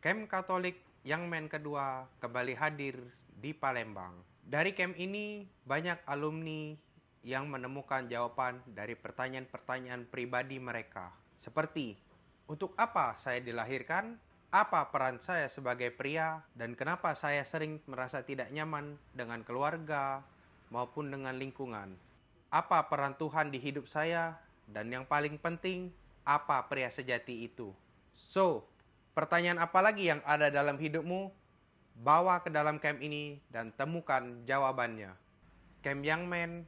Camp Katolik Young Men kedua kembali hadir di Palembang. Dari camp ini banyak alumni yang menemukan jawaban dari pertanyaan-pertanyaan pribadi mereka. Seperti, untuk apa saya dilahirkan? Apa peran saya sebagai pria? Dan kenapa saya sering merasa tidak nyaman dengan keluarga maupun dengan lingkungan? Apa peran Tuhan di hidup saya? Dan yang paling penting, apa pria sejati itu? So, pertanyaan apa lagi yang ada dalam hidupmu? Bawa ke dalam camp ini dan temukan jawabannya. Camp Young Men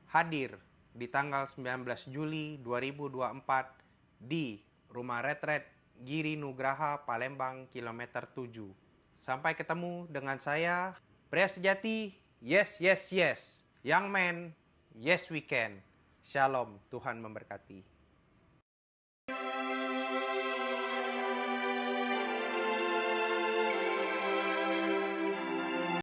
hadir di tanggal 19 Juli 2024 di Rumah Retret Giri Nugraha, Palembang, kilometer 7. Sampai ketemu dengan saya, pria sejati, yes, yes, yes. Young Men, yes we can. Shalom, Tuhan memberkati.